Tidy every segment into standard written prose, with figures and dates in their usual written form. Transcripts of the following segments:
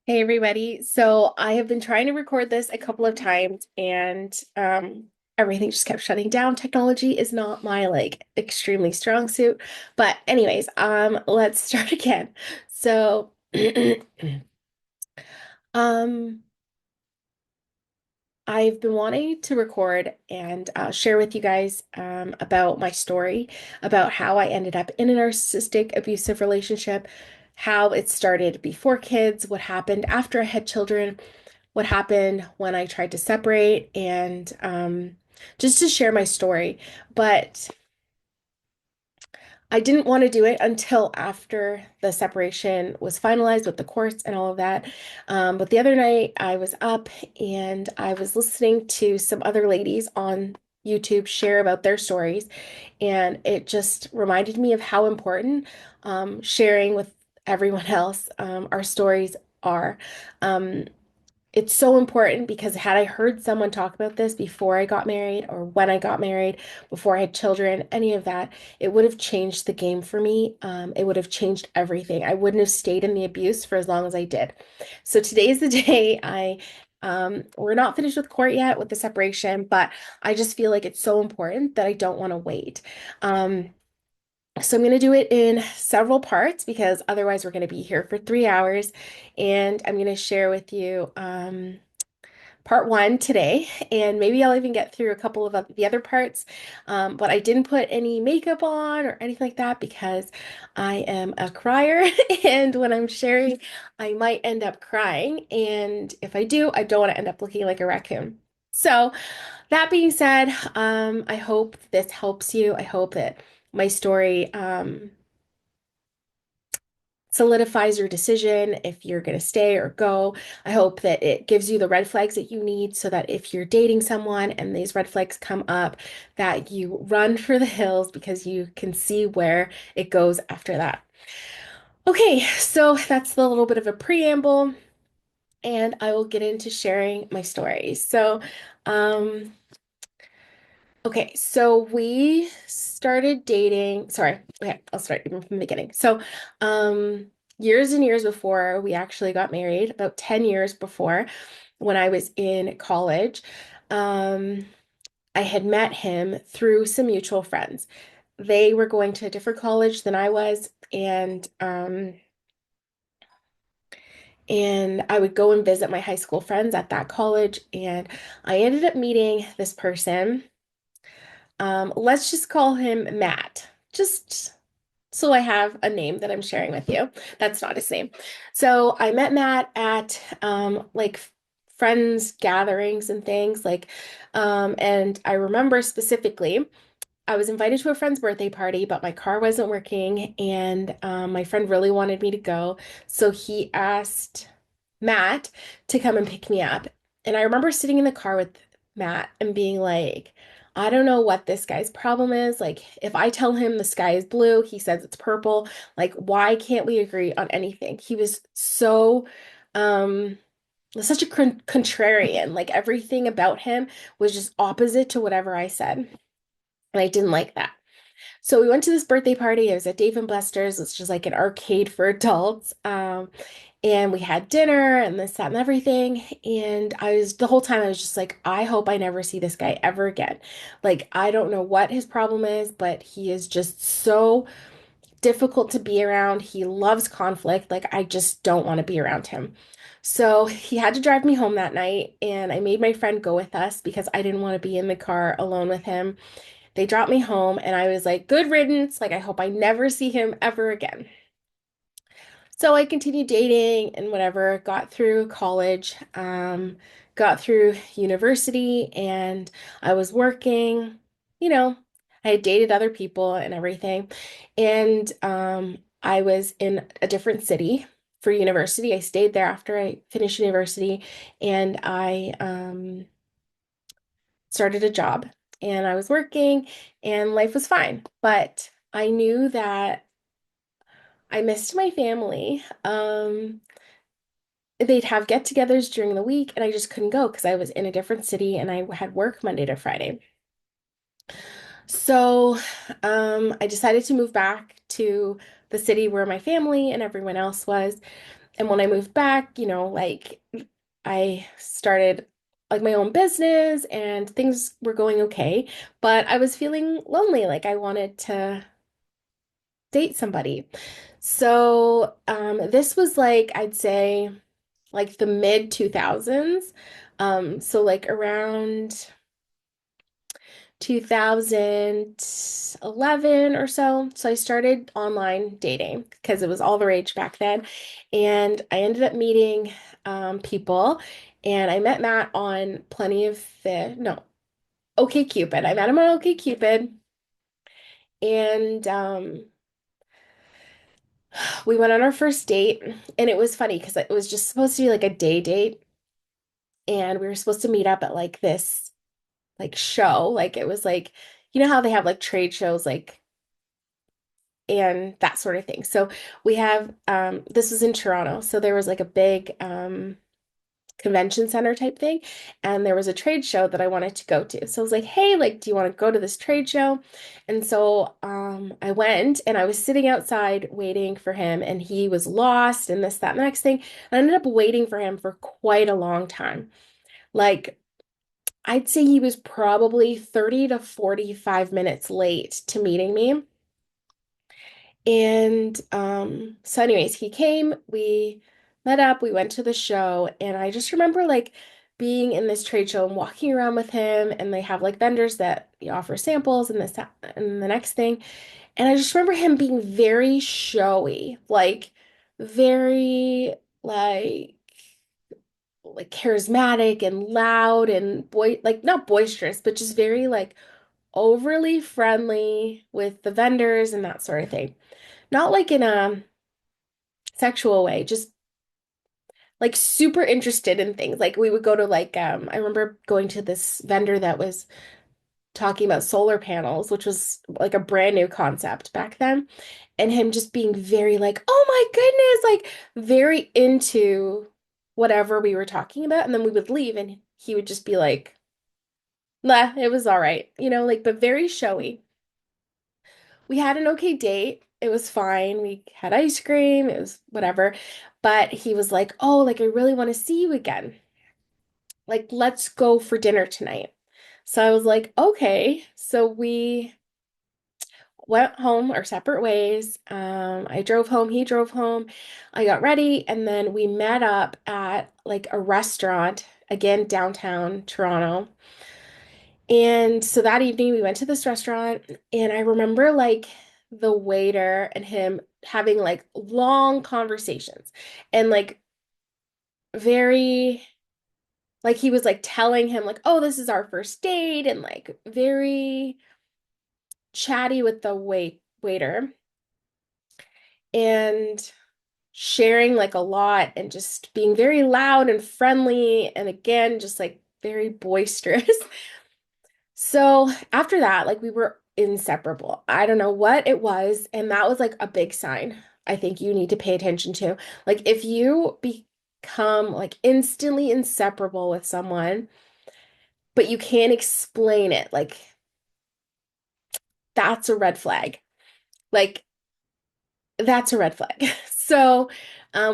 Hey everybody. So I have been trying to record this a couple of times and everything just kept shutting down. Technology is not my extremely strong suit. But anyways, let's start again. So um I've been wanting to record and share with you guys about my story, about how I ended up in a narcissistic abusive relationship, how it started before kids, what happened after I had children, what happened when I tried to separate, and just to share my story. But I didn't want to do it until after the separation was finalized with the courts and all of that. But the other night I was up and I was listening to some other ladies on YouTube share about their stories, and it just reminded me of how important sharing with everyone else our stories are. Um, it's so important because had I heard someone talk about this before I got married or when I got married, before I had children, any of that, it would have changed the game for me. It would have changed everything. I wouldn't have stayed in the abuse for as long as I did. So today is the day we're not finished with court yet with the separation, but I just feel like it's so important that I don't want to wait. Um, so I'm going to do it in several parts because otherwise we're going to be here for 3 hours. And I'm going to share with you part one today, and maybe I'll even get through a couple of the other parts. But I didn't put any makeup on or anything like that because I am a crier, and when I'm sharing, I might end up crying. And if I do, I don't want to end up looking like a raccoon. So, that being said, I hope this helps you. I hope that my story solidifies your decision if you're going to stay or go. I hope that it gives you the red flags that you need so that if you're dating someone and these red flags come up, that you run for the hills because you can see where it goes after that. Okay, so that's the little bit of a preamble, and I will get into sharing my story. Um, Okay, so we started dating. Sorry, okay, I'll start even from the beginning. Years and years before we actually got married, about 10 years before, when I was in college, um, I had met him through some mutual friends. They were going to a different college than I was, and I would go and visit my high school friends at that college, and I ended up meeting this person. Let's just call him Matt. Just so I have a name that I'm sharing with you. That's not his name. So I met Matt at friends gatherings and things and I remember specifically I was invited to a friend's birthday party, but my car wasn't working, and my friend really wanted me to go. So he asked Matt to come and pick me up. And I remember sitting in the car with Matt and being like, I don't know what this guy's problem is. Like, if I tell him the sky is blue, he says it's purple. Like, why can't we agree on anything? He was um, such a contrarian. Like, everything about him was just opposite to whatever I said. And I didn't like that. So we went to this birthday party. It was at Dave and Buster's, which is like an arcade for adults. And we had dinner and this, that, and everything. And the whole time I was just like, I hope I never see this guy ever again. Like, I don't know what his problem is, but he is just so difficult to be around. He loves conflict. Like, I just don't want to be around him. So he had to drive me home that night, and I made my friend go with us because I didn't want to be in the car alone with him. They dropped me home, and I was like, good riddance. Like, I hope I never see him ever again. So I continued dating and whatever, got through college, got through university, and I was working. You know, I had dated other people and everything. And I was in a different city for university. I stayed there after I finished university, and I started a job, and I was working, and life was fine. But I knew that I missed my family. They'd have get-togethers during the week, and I just couldn't go because I was in a different city and I had work Monday to Friday. So, I decided to move back to the city where my family and everyone else was. And when I moved back, like I started like my own business and things were going okay, but I was feeling lonely, like I wanted to date somebody. So, this was like I'd say like the mid 2000s. So like around 2011 or so. So I started online dating because it was all the rage back then. And I ended up meeting people, and I met Matt on Plenty of Fish. No, OkCupid. I met him on OkCupid, and we went on our first date. And it was funny because it was just supposed to be like a day date, and we were supposed to meet up at like this like show. Like it was like, how they have like trade shows, like and that sort of thing. So we have this was in Toronto. So there was like a big convention center type thing, and there was a trade show that I wanted to go to. So I was like, "Hey, like do you want to go to this trade show?" And so I went, and I was sitting outside waiting for him, and he was lost and this that and the next thing. I ended up waiting for him for quite a long time. Like I'd say he was probably 30 to 45 minutes late to meeting me. And so anyways, he came, we met up, we went to the show, and I just remember like being in this trade show and walking around with him, and they have like vendors that offer samples and this that, and the next thing. And I just remember him being very showy, like very like like charismatic and loud and like not boisterous, but just very like overly friendly with the vendors and that sort of thing. Not like in a sexual way, just like super interested in things. Like we would go to like I remember going to this vendor that was talking about solar panels, which was like a brand new concept back then, and him just being very like, "Oh my goodness," like very into whatever we were talking about, and then we would leave and he would just be like, "Nah, it was all right." Like but very showy. We had an okay date. It was fine. We had ice cream. It was whatever. But he was like, "Oh, like I really want to see you again. Like let's go for dinner tonight." So I was like, "Okay." So we went home our separate ways. I drove home, he drove home. I got ready, and then we met up at like a restaurant, again downtown Toronto. And so that evening we went to this restaurant, and I remember like the waiter and him having like long conversations, and like very like he was like telling him like, "Oh, this is our first date," and like very chatty with the waiter, and sharing like a lot and just being very loud and friendly, and again just like very boisterous. So after that, like we were inseparable. I don't know what it was, and that was like a big sign I think you need to pay attention to. Like if you become like instantly inseparable with someone, but you can't explain it, like that's a red flag. Like that's a red flag. So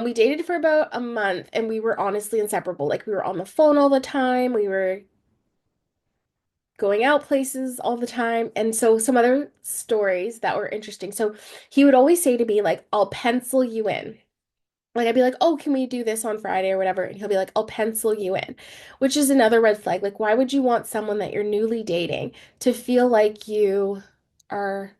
we dated for about a month, and we were honestly inseparable. Like we were on the phone all the time. We were going out places all the time. And so some other stories that were interesting. So he would always say to me, like, "I'll pencil you in." Like I'd be like, "Oh, can we do this on Friday or whatever?" And he'll be like, "I'll pencil you in," which is another red flag. Like, why would you want someone that you're newly dating to feel like you are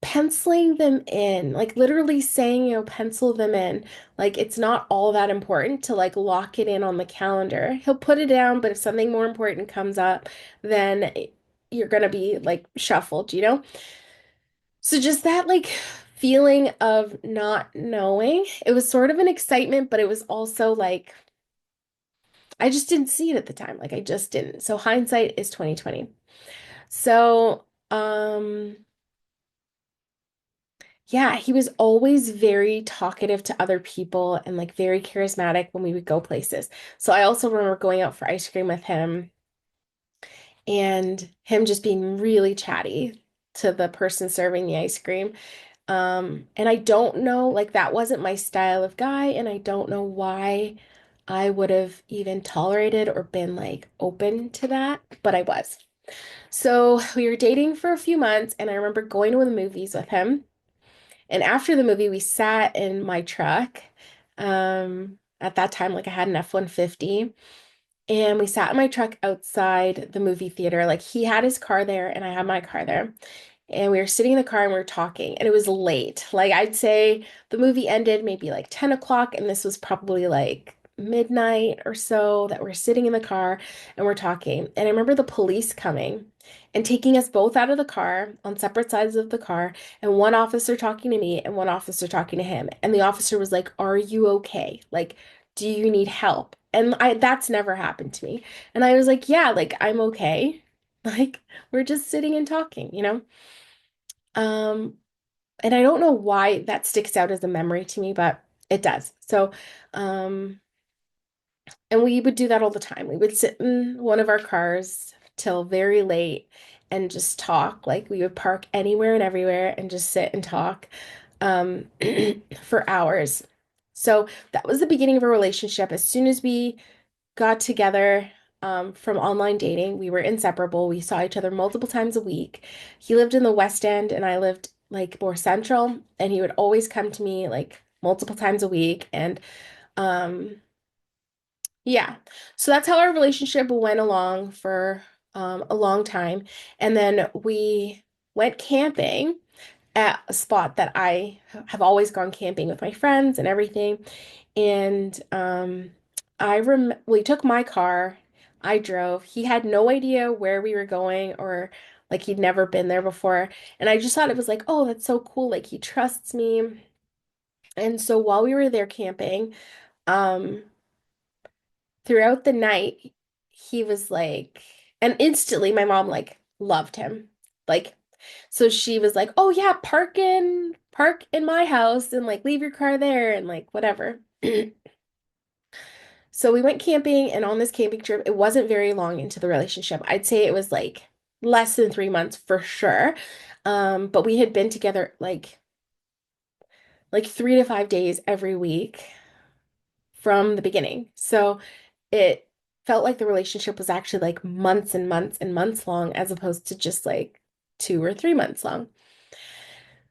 penciling them in, like literally saying, pencil them in. Like it's not all that important to like lock it in on the calendar. He'll put it down, but if something more important comes up, then you're gonna be like shuffled. So just that like feeling of not knowing, it was sort of an excitement, but it was also like I just didn't see it at the time. Like I just didn't. So hindsight is 2020. So, yeah, he was always very talkative to other people and like very charismatic when we would go places. So I also remember going out for ice cream with him, and him just being really chatty to the person serving the ice cream. And I don't know, like that wasn't my style of guy, and I don't know why I would have even tolerated or been like open to that, but I was. So we were dating for a few months, and I remember going to the movies with him. And after the movie, we sat in my truck. At that time, like I had an F-150, and we sat in my truck outside the movie theater. Like he had his car there, and I had my car there. And we were sitting in the car and we were talking, and it was late. Like I'd say the movie ended maybe like 10 o'clock, and this was probably like midnight or so that we're sitting in the car and we're talking. And I remember the police coming and taking us both out of the car on separate sides of the car, and one officer talking to me and one officer talking to him. And the officer was like, "Are you okay? Like, do you need help?" And I that's never happened to me. And I was like, "Yeah, like I'm okay." Like we're just sitting and talking, you know? Um, and I don't know why that sticks out as a memory to me, but it does. So, um, and we would do that all the time. We would sit in one of our cars till very late and just talk. Like we would park anywhere and everywhere and just sit and talk, um, for hours. So that was the beginning of a relationship. As soon as we got together from online dating. We were inseparable. We saw each other multiple times a week. He lived in the West End and I lived like more central, and he would always come to me like multiple times a week. And um, yeah, so that's how our relationship went along for a long time. And then we went camping at a spot that I have always gone camping with my friends and everything. And we took my car, I drove. He had no idea where we were going, or like he'd never been there before. And I just thought it was like, oh, that's so cool. Like he trusts me. And so while we were there camping, um, throughout the night, he was like, and instantly my mom like loved him. Like, so she was like, "Oh yeah, park in my house and like leave your car there and like whatever." So we went camping, and on this camping trip, it wasn't very long into the relationship. I'd say it was like less than 3 months for sure. But we had been together like 3 to 5 days every week from the beginning. So it felt like the relationship was actually like months and months and months long, as opposed to just like 2 or 3 months long.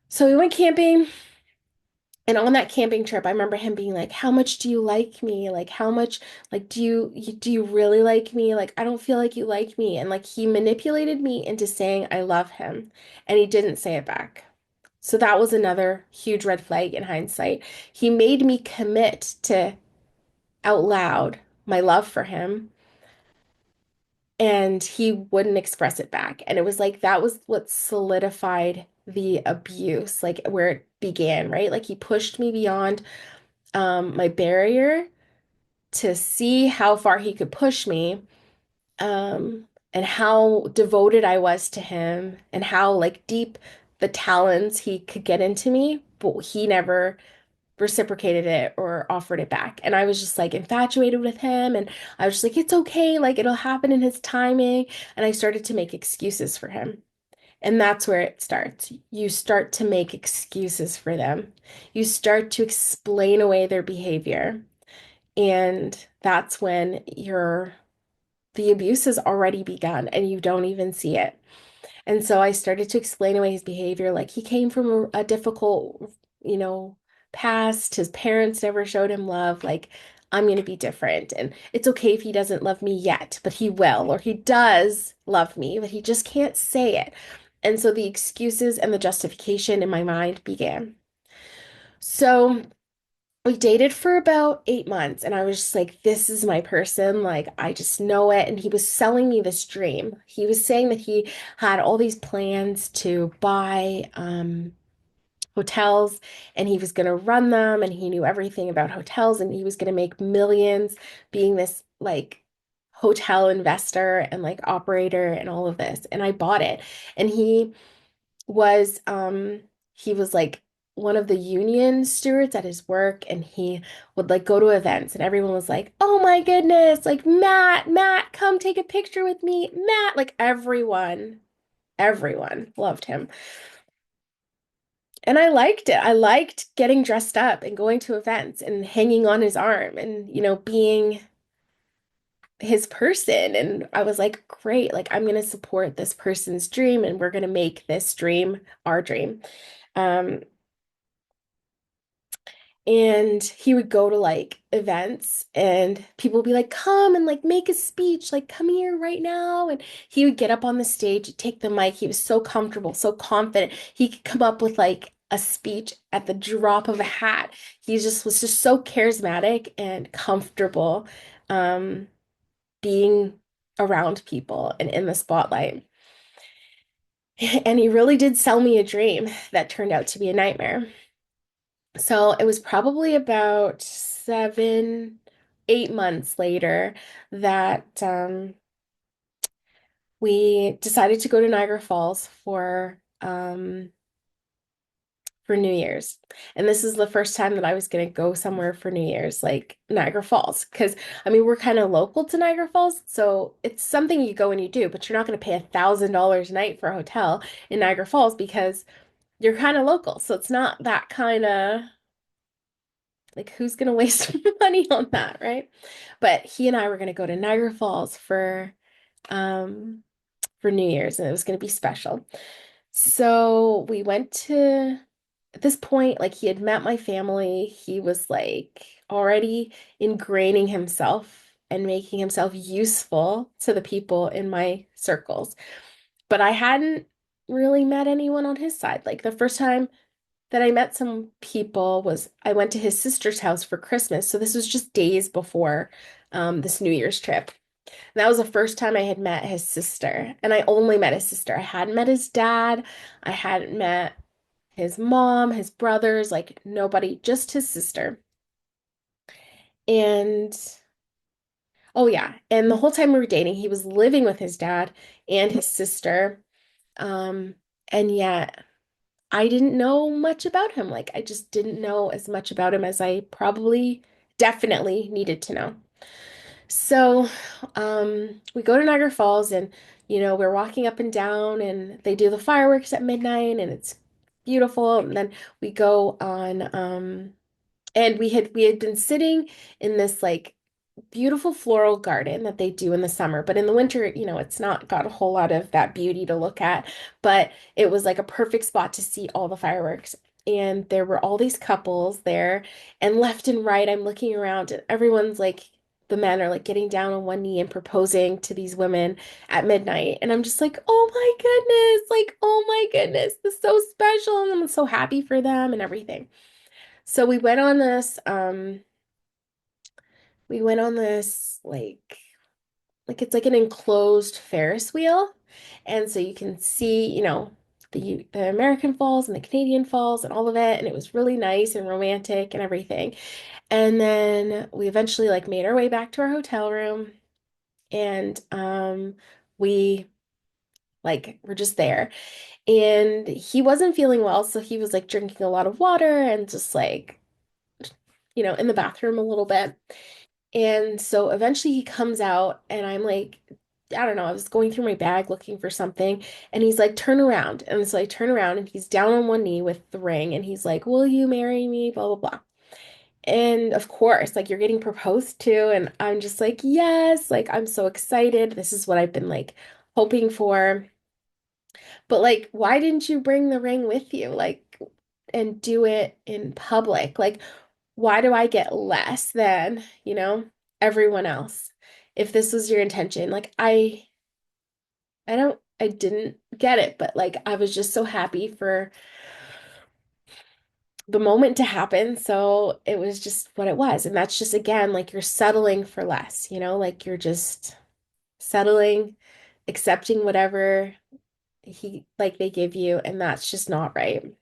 So we went camping, and on that camping trip, I remember him being like, "How much do you like me? Like, how much, like, do you really like me? Like, I don't feel like you like me." And like, he manipulated me into saying I love him, and he didn't say it back. So that was another huge red flag in hindsight. He made me commit to out loud my love for him, and he wouldn't express it back. And it was like that was what solidified the abuse, like where it began, right? Like he pushed me beyond my barrier to see how far he could push me, and how devoted I was to him, and how like deep the talons he could get into me, but he never reciprocated it or offered it back. And I was just like infatuated with him, and I was just like, it's okay, like it'll happen in his timing. And I started to make excuses for him. And that's where it starts. You start to make excuses for them. You start to explain away their behavior. And that's when the abuse has already begun and you don't even see it. And so I started to explain away his behavior. Like he came from a difficult, you know, past. His parents never showed him love. Like, I'm going to be different. And it's okay if he doesn't love me yet, but he will. Or he does love me, but he just can't say it. And so the excuses and the justification in my mind began. So we dated for about 8 months, and I was just like, this is my person. Like, I just know it. And he was selling me this dream. He was saying that he had all these plans to buy hotels, and he was going to run them, and he knew everything about hotels, and he was going to make millions being this like hotel investor and like operator and all of this. And I bought it. And was he was like one of the union stewards at his work, and he would like go to events, and everyone was like, "Oh my goodness, like Matt, come take a picture with me, Matt." Like everyone loved him. And I liked it. I liked getting dressed up and going to events and hanging on his arm and, being his person. And I was like, great, like I'm going to support this person's dream and we're going to make this dream our dream. Um, and he would go to like events and people would be like, come and like make a speech, like come here right now. And he would get up on the stage, take the mic. He was so comfortable, so confident. He could come up with like a speech at the drop of a hat. He just was just so charismatic and comfortable being around people and in the spotlight. And he really did sell me a dream that turned out to be a nightmare. So it was probably about 7, 8 months later that we decided to go to Niagara Falls for New Year's. And this is the first time that I was going to go somewhere for New Year's, like Niagara Falls. Because, I mean, we're kind of local to Niagara Falls. So it's something you go and you do, but you're not going to pay $1,000 a night for a hotel in Niagara Falls because you're kind of local. So it's not that kind of like, who's going to waste money on that, right? But he and I were going to go to Niagara Falls um, for New Year's, and it was going to be special. So we went to, at this point, like he had met my family. He was like already ingraining himself and making himself useful to the people in my circles. But I hadn't really met anyone on his side. Like the first time that I met some people was I went to his sister's house for Christmas. So this was just days before this New Year's trip. And that was the first time I had met his sister. And I only met his sister. I hadn't met his dad. I hadn't met his mom, his brothers, like nobody, just his sister. And oh yeah, and the whole time we were dating, he was living with his dad and his sister. Um, and yet I didn't know much about him. Like I just didn't know as much about him as I probably definitely needed to know. So, we go to Niagara Falls and, we're walking up and down and they do the fireworks at midnight and it's beautiful. And then we go on, and we had been sitting in this like beautiful floral garden that they do in the summer, but in the winter, it's not got a whole lot of that beauty to look at, but it was like a perfect spot to see all the fireworks. And there were all these couples there, and left and right, I'm looking around, and everyone's like, the men are like getting down on one knee and proposing to these women at midnight. And I'm just like, oh my goodness, like, oh my goodness, this is so special. And I'm so happy for them and everything. So we went on this like it's like an enclosed Ferris wheel. And so you can see, the American Falls and the Canadian Falls and all of it. And it was really nice and romantic and everything. And then we eventually like made our way back to our hotel room and we like were just there. And he wasn't feeling well, so he was like drinking a lot of water and just like, in the bathroom a little bit. And so eventually he comes out, and I'm like, I don't know, I was going through my bag looking for something, and he's like, turn around. And so I turn around, and he's down on one knee with the ring, and he's like, will you marry me? Blah, blah, blah. And of course, like you're getting proposed to, and I'm just like, yes, like I'm so excited. This is what I've been like hoping for. But like, why didn't you bring the ring with you? Like, and do it in public? Like, why do I get less than, everyone else? If this was your intention, like I didn't get it, but like I was just so happy for the moment to happen. So it was just what it was. And that's just again, like you're settling for less, like you're just settling, accepting whatever they give you, and that's just not right.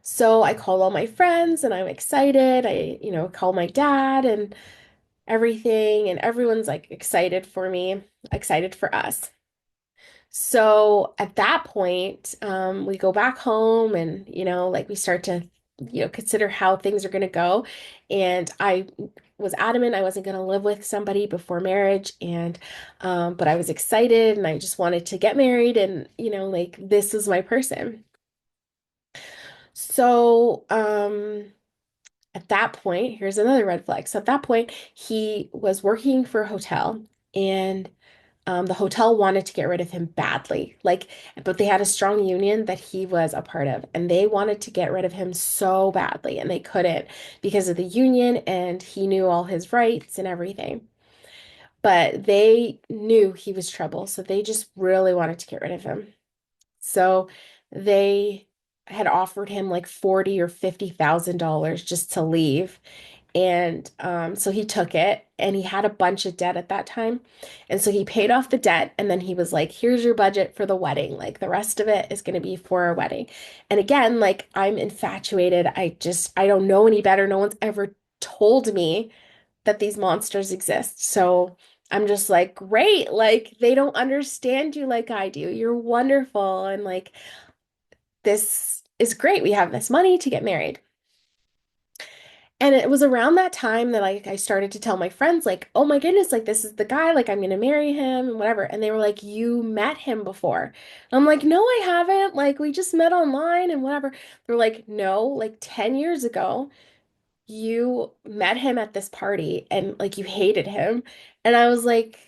So I call all my friends and I'm excited. I, call my dad and everything, and everyone's like excited for me, excited for us. So at that point, we go back home and, like we start to, consider how things are going to go. And I was adamant I wasn't going to live with somebody before marriage. And, but I was excited and I just wanted to get married and, like this is my person. So, at that point, here's another red flag. So at that point, he was working for a hotel and the hotel wanted to get rid of him badly. Like, but they had a strong union that he was a part of, and they wanted to get rid of him so badly, and they couldn't because of the union, and he knew all his rights and everything. But they knew he was trouble, so they just really wanted to get rid of him. So they had offered him like 40 or $50,000 just to leave. And so he took it and he had a bunch of debt at that time. And so he paid off the debt and then he was like, here's your budget for the wedding. Like the rest of it is going to be for our wedding. And again, like I'm infatuated. I don't know any better. No one's ever told me that these monsters exist. So I'm just like, great. Like they don't understand you like I do. You're wonderful. And like, this is great. We have this money to get married. And it was around that time that I started to tell my friends, like, oh my goodness, like this is the guy, like I'm gonna marry him and whatever. And they were like, you met him before. And I'm like, no, I haven't. Like we just met online and whatever. They're like, no, like 10 years ago, you met him at this party and like you hated him. And I was like,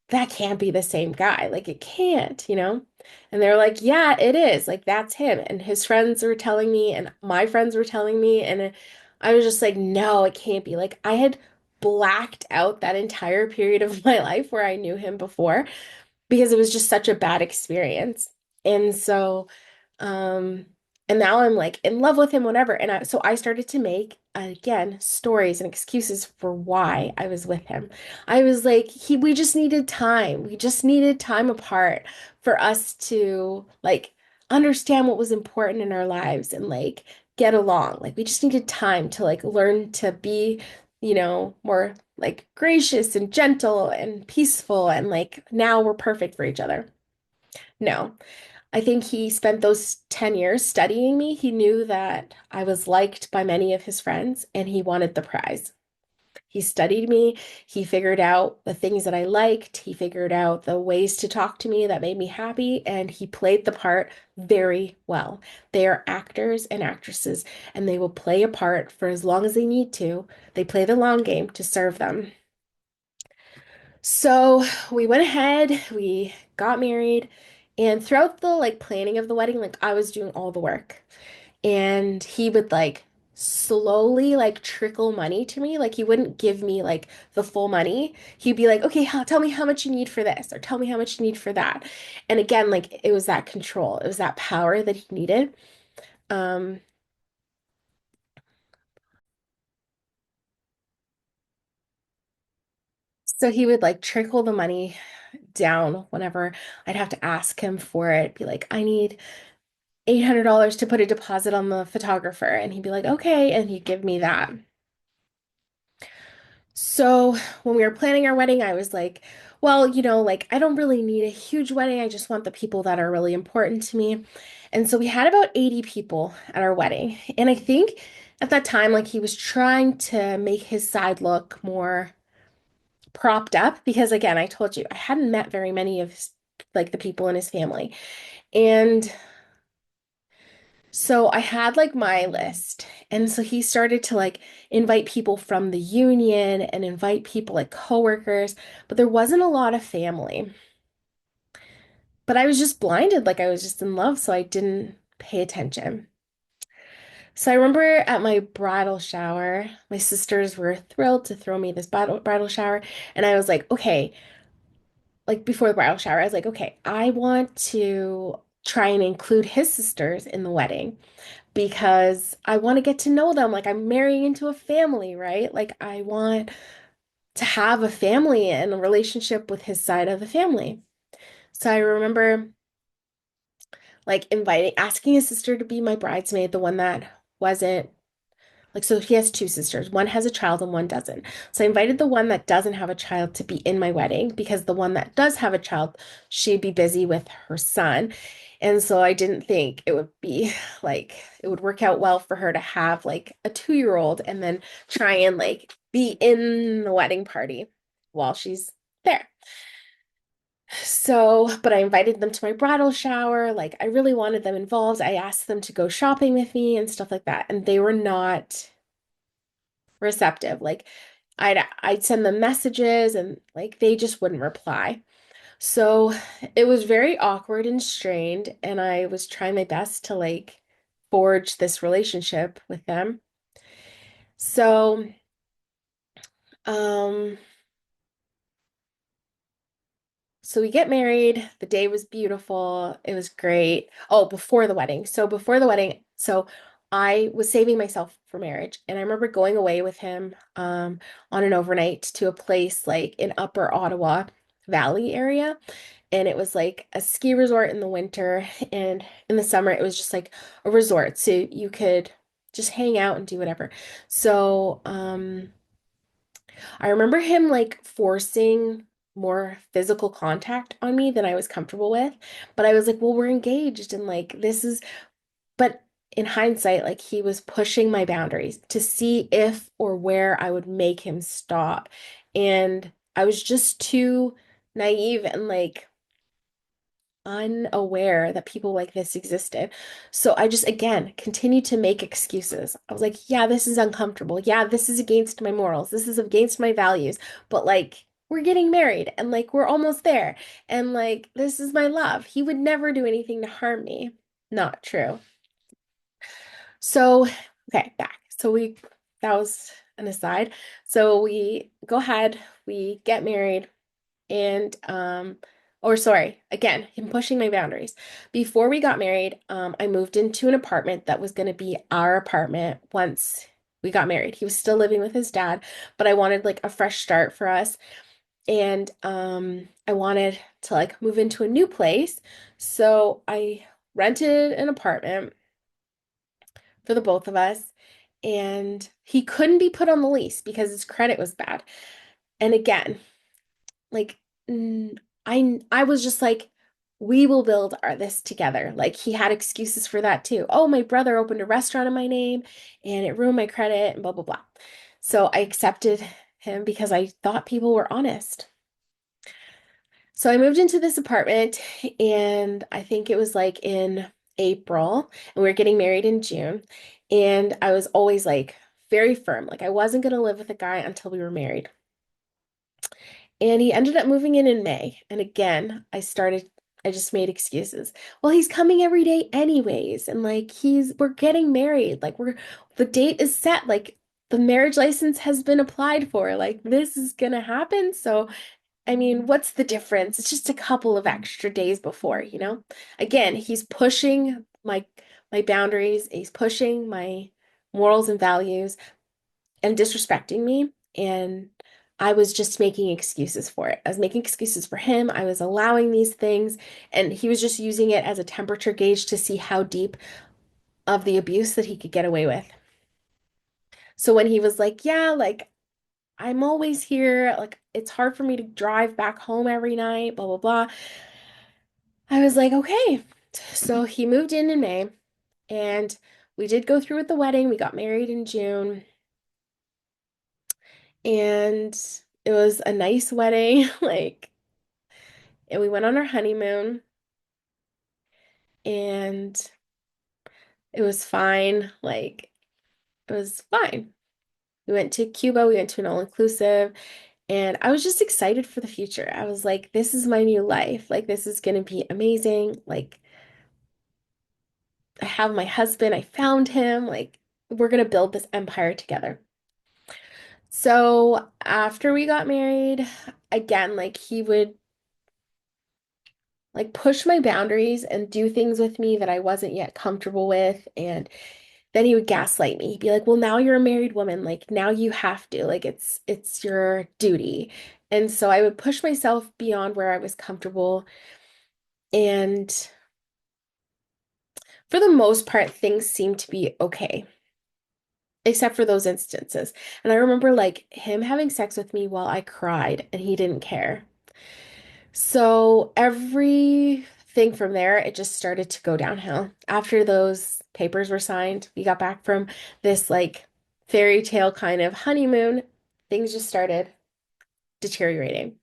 that can't be the same guy. Like it can't, you know? And they're like, yeah, it is. Like that's him. And his friends were telling me, and my friends were telling me. And I was just like, no, it can't be. Like I had blacked out that entire period of my life where I knew him before because it was just such a bad experience. And so, um, and now I'm like in love with him, whatever. So I started to make again stories and excuses for why I was with him. I was like, we just needed time. We just needed time apart for us to like understand what was important in our lives and like get along. Like we just needed time to like learn to be, more like gracious and gentle and peaceful. And like now we're perfect for each other. No, I think he spent those 10 years studying me. He knew that I was liked by many of his friends and he wanted the prize. He studied me. He figured out the things that I liked. He figured out the ways to talk to me that made me happy, and he played the part very well. They are actors and actresses, and they will play a part for as long as they need to. They play the long game to serve them. So we went ahead, we got married, and throughout the like planning of the wedding, like I was doing all the work. And he would like slowly like trickle money to me. Like he wouldn't give me like the full money. He'd be like, okay, tell me how much you need for this, or tell me how much you need for that. And again, like it was that control, it was that power that he needed. Um, so he would like trickle the money down whenever I'd have to ask him for it, be like, I need $800 to put a deposit on the photographer. And he'd be like, okay. And he'd give me that. So when we were planning our wedding, I was like, well, like I don't really need a huge wedding. I just want the people that are really important to me. And so we had about 80 people at our wedding. And I think at that time, like he was trying to make his side look more propped up because again, I told you I hadn't met very many of like the people in his family. And so I had like my list. And so he started to like invite people from the union and invite people like coworkers, but there wasn't a lot of family. But I was just blinded, like I was just in love, so I didn't pay attention. So I remember at my bridal shower, my sisters were thrilled to throw me this bridal shower, and I was like, okay, like before the bridal shower, I was like, okay, I want to try and include his sisters in the wedding because I want to get to know them. Like I'm marrying into a family, right? Like I want to have a family and a relationship with his side of the family. So I remember like asking his sister to be my bridesmaid, the one that wasn't like, so he has two sisters. One has a child and one doesn't. So I invited the one that doesn't have a child to be in my wedding because the one that does have a child, she'd be busy with her son. And so I didn't think it would be like, it would work out well for her to have like a 2-year-old and then try and like be in the wedding party while she's there. So, but I invited them to my bridal shower. Like, I really wanted them involved. I asked them to go shopping with me and stuff like that. And they were not receptive. Like, I'd send them messages and like they just wouldn't reply. So it was very awkward and strained, and I was trying my best to like forge this relationship with them. So, um, so we get married. The day was beautiful. It was great. Oh, before the wedding. So before the wedding, so I was saving myself for marriage, and I remember going away with him on an overnight to a place like in Upper Ottawa Valley area, and it was like a ski resort in the winter, and in the summer it was just like a resort, so you could just hang out and do whatever. So, I remember him like forcing more physical contact on me than I was comfortable with. But I was like, well, we're engaged and like this is, but in hindsight, like he was pushing my boundaries to see if or where I would make him stop. And I was just too naive and like unaware that people like this existed. So I just, again, continued to make excuses. I was like, yeah, this is uncomfortable. Yeah, this is against my morals. This is against my values. But like, we're getting married and like, we're almost there. And like, this is my love. He would never do anything to harm me. Not true. So, okay, back. That was an aside. So we go ahead, we get married. And or sorry, again, him pushing my boundaries. Before we got married, I moved into an apartment that was going to be our apartment once we got married. He was still living with his dad, but I wanted like a fresh start for us. And I wanted to like move into a new place. So I rented an apartment for the both of us. And he couldn't be put on the lease because his credit was bad. And again, like mm, I was just like, we will build this together. Like he had excuses for that too. Oh, my brother opened a restaurant in my name and it ruined my credit and blah blah blah. So I accepted him because I thought people were honest. So I moved into this apartment and I think it was like in April and we were getting married in June. And I was always like very firm. Like I wasn't going to live with a guy until we were married. And he ended up moving in May. And again, I just made excuses. Well, he's coming every day anyways. And like we're getting married. The date is set. Like the marriage license has been applied for. Like this is gonna happen. So, I mean, what's the difference? It's just a couple of extra days before, you know? Again, he's pushing my boundaries. He's pushing my morals and values and disrespecting me. And I was just making excuses for it. I was making excuses for him. I was allowing these things, and he was just using it as a temperature gauge to see how deep of the abuse that he could get away with. So when he was like, yeah, like I'm always here, like it's hard for me to drive back home every night, blah, blah, blah. I was like, okay. So he moved in May, and we did go through with the wedding. We got married in June. And it was a nice wedding. Like, and we went on our honeymoon and it was fine. Like, it was fine. We went to Cuba, we went to an all-inclusive, and I was just excited for the future. I was like, this is my new life. Like, this is going to be amazing. Like, I have my husband, I found him. Like, we're going to build this empire together. So, after we got married, again, like, he would like push my boundaries and do things with me that I wasn't yet comfortable with. And then he would gaslight me. He'd be like, "Well, now you're a married woman. Like now you have to. Like it's your duty." And so I would push myself beyond where I was comfortable. And for the most part, things seemed to be okay, except for those instances. And I remember like him having sex with me while I cried and he didn't care. So everything from there, it just started to go downhill. After those papers were signed, we got back from this like fairy tale kind of honeymoon, things just started deteriorating.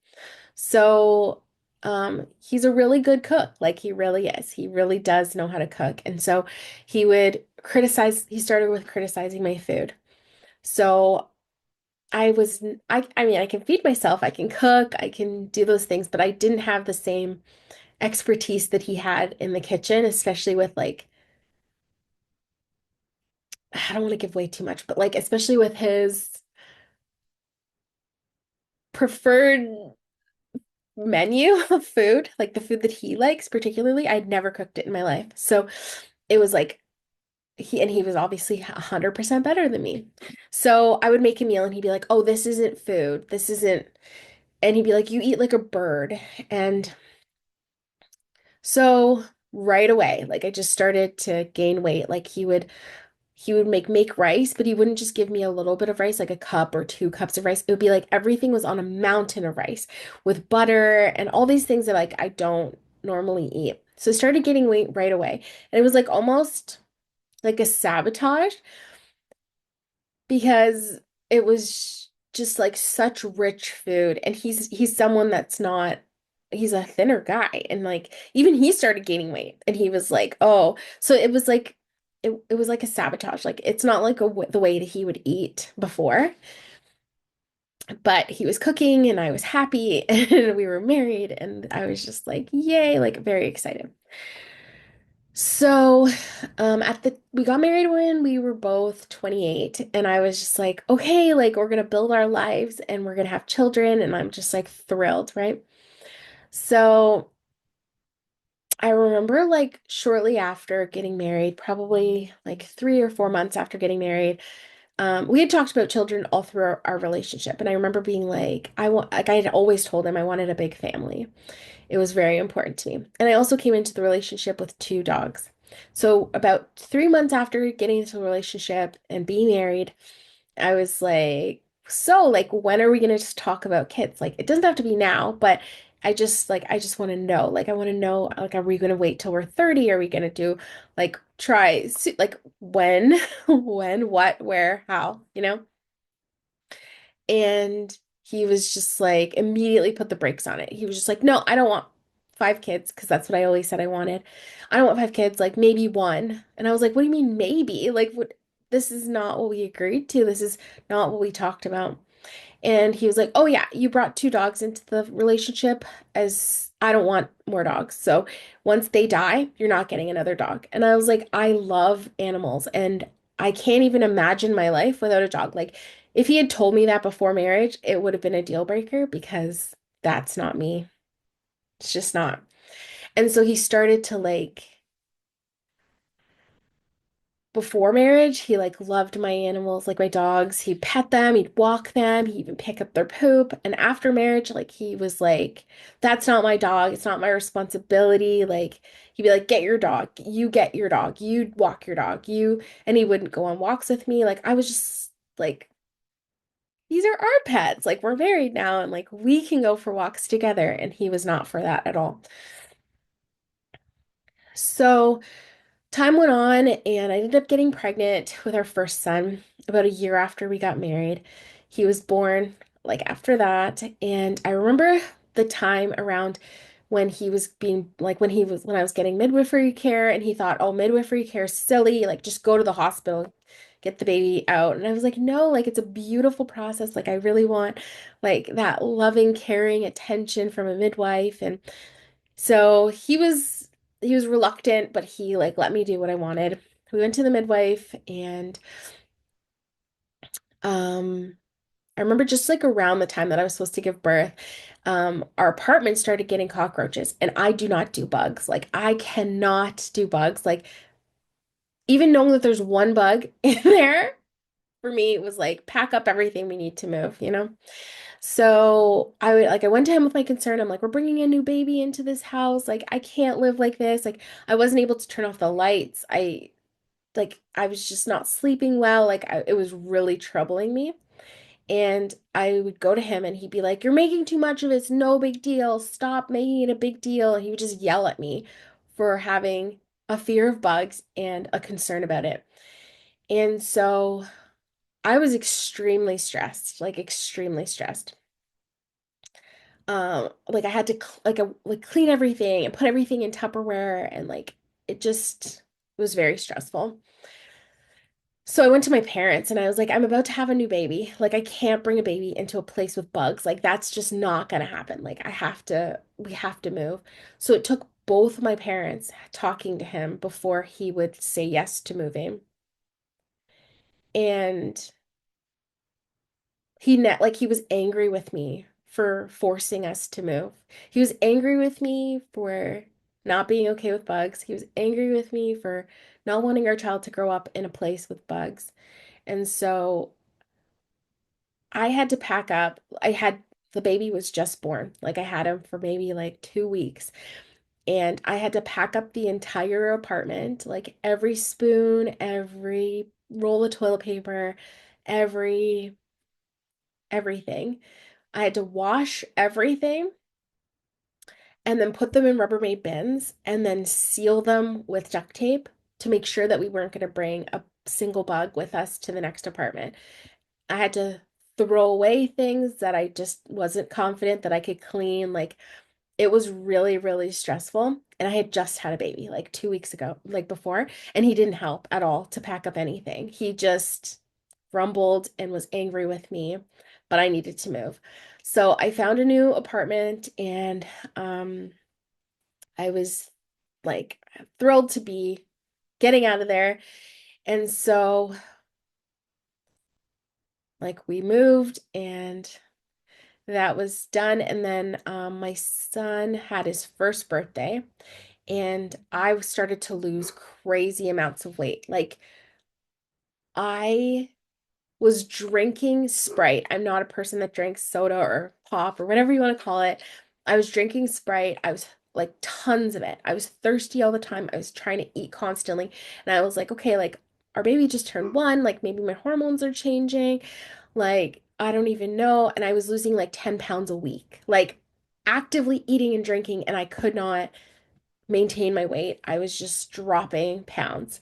So He's a really good cook. Like he really is. He really does know how to cook. And so he started with criticizing my food. So I mean, I can feed myself, I can cook, I can do those things, but I didn't have the same expertise that he had in the kitchen, especially with like, I don't want to give away too much, but like, especially with his preferred menu of food, like the food that he likes particularly, I'd never cooked it in my life. So it was like, he was obviously 100% better than me. So I would make a meal and he'd be like, "Oh, this isn't food. This isn't," and he'd be like, "You eat like a bird." And so right away, like I just started to gain weight. Like he would make rice, but he wouldn't just give me a little bit of rice, like a cup or 2 cups of rice. It would be like everything was on a mountain of rice with butter and all these things that like I don't normally eat. So I started gaining weight right away. And it was like almost like a sabotage because it was just like such rich food. And he's someone that's not, he's a thinner guy, and like even he started gaining weight and he was like, "Oh," so it was like it was like a sabotage. Like it's not like the way that he would eat before, but he was cooking and I was happy and we were married and I was just like, "Yay," like very excited. So, we got married when we were both 28, and I was just like, okay, like we're gonna build our lives and we're gonna have children, and I'm just like thrilled, right? So I remember like shortly after getting married, probably like 3 or 4 months after getting married, we had talked about children all through our relationship, and I remember being like, like I had always told him I wanted a big family. It was very important to me. And I also came into the relationship with 2 dogs. So about 3 months after getting into a relationship and being married, I was like, so like when are we gonna just talk about kids? Like it doesn't have to be now, but I just want to know. Like I want to know, like, are we gonna wait till we're 30? Are we gonna do like like when, when, what, where, how, you know? And he was just like immediately put the brakes on it. He was just like, "No, I don't want 5 kids," because that's what I always said I wanted. "I don't want 5 kids, like maybe one." And I was like, "What do you mean maybe? Like what, this is not what we agreed to. This is not what we talked about." And he was like, "Oh yeah, you brought 2 dogs into the relationship, as I don't want more dogs. So once they die, you're not getting another dog." And I was like, "I love animals and I can't even imagine my life without a dog." Like if he had told me that before marriage, it would have been a deal breaker because that's not me. It's just not. And so he started to like, before marriage, he like loved my animals, like my dogs. He'd pet them, he'd walk them, he'd even pick up their poop. And after marriage, like he was like, "That's not my dog. It's not my responsibility." Like he'd be like, "Get your dog. You get your dog. You walk your dog. You," and he wouldn't go on walks with me. Like I was just like, these are our pets. Like we're married now and like we can go for walks together. And he was not for that at all. So time went on, and I ended up getting pregnant with our first son about a year after we got married. He was born like after that, and I remember the time around when he was being like when I was getting midwifery care, and he thought, "Oh, midwifery care is silly, like just go to the hospital, get the baby out." And I was like, "No, like it's a beautiful process. Like I really want like that loving, caring attention from a midwife." And so he was reluctant, but he like let me do what I wanted. We went to the midwife, and um I remember just like around the time that I was supposed to give birth, our apartment started getting cockroaches, and I do not do bugs. Like I cannot do bugs. Like even knowing that there's one bug in there, for me it was like pack up everything, we need to move, you know? So I went to him with my concern. I'm like, "We're bringing a new baby into this house. Like I can't live like this." Like I wasn't able to turn off the lights. I was just not sleeping well. It was really troubling me. And I would go to him and he'd be like, "You're making too much of it. It's no big deal. Stop making it a big deal." And he would just yell at me for having a fear of bugs and a concern about it. And so I was extremely stressed, like extremely stressed. Like I had to like clean everything and put everything in Tupperware, and like it just was very stressful. So I went to my parents and I was like, I'm about to have a new baby. Like, I can't bring a baby into a place with bugs. Like, that's just not gonna happen. Like, we have to move. So it took both my parents talking to him before he would say yes to moving. And he was angry with me for forcing us to move. He was angry with me for not being okay with bugs. He was angry with me for not wanting our child to grow up in a place with bugs. And so I had to pack up. The baby was just born. Like I had him for maybe like 2 weeks. And I had to pack up the entire apartment, like every spoon, every roll of toilet paper, every everything. I had to wash everything and then put them in Rubbermaid bins and then seal them with duct tape to make sure that we weren't going to bring a single bug with us to the next apartment. I had to throw away things that I just wasn't confident that I could clean. Like it was really, really stressful. And I had just had a baby like 2 weeks ago, like before, and he didn't help at all to pack up anything. He just grumbled and was angry with me, but I needed to move. So I found a new apartment and um, I was like thrilled to be getting out of there. And so like we moved and that was done. And then my son had his first birthday, and I started to lose crazy amounts of weight. Like, I was drinking Sprite. I'm not a person that drinks soda or pop or whatever you want to call it. I was drinking Sprite. I was like tons of it. I was thirsty all the time. I was trying to eat constantly. And I was like, okay, like our baby just turned 1. Like maybe my hormones are changing. Like, I don't even know. And I was losing like 10 pounds a week, like actively eating and drinking, and I could not maintain my weight. I was just dropping pounds.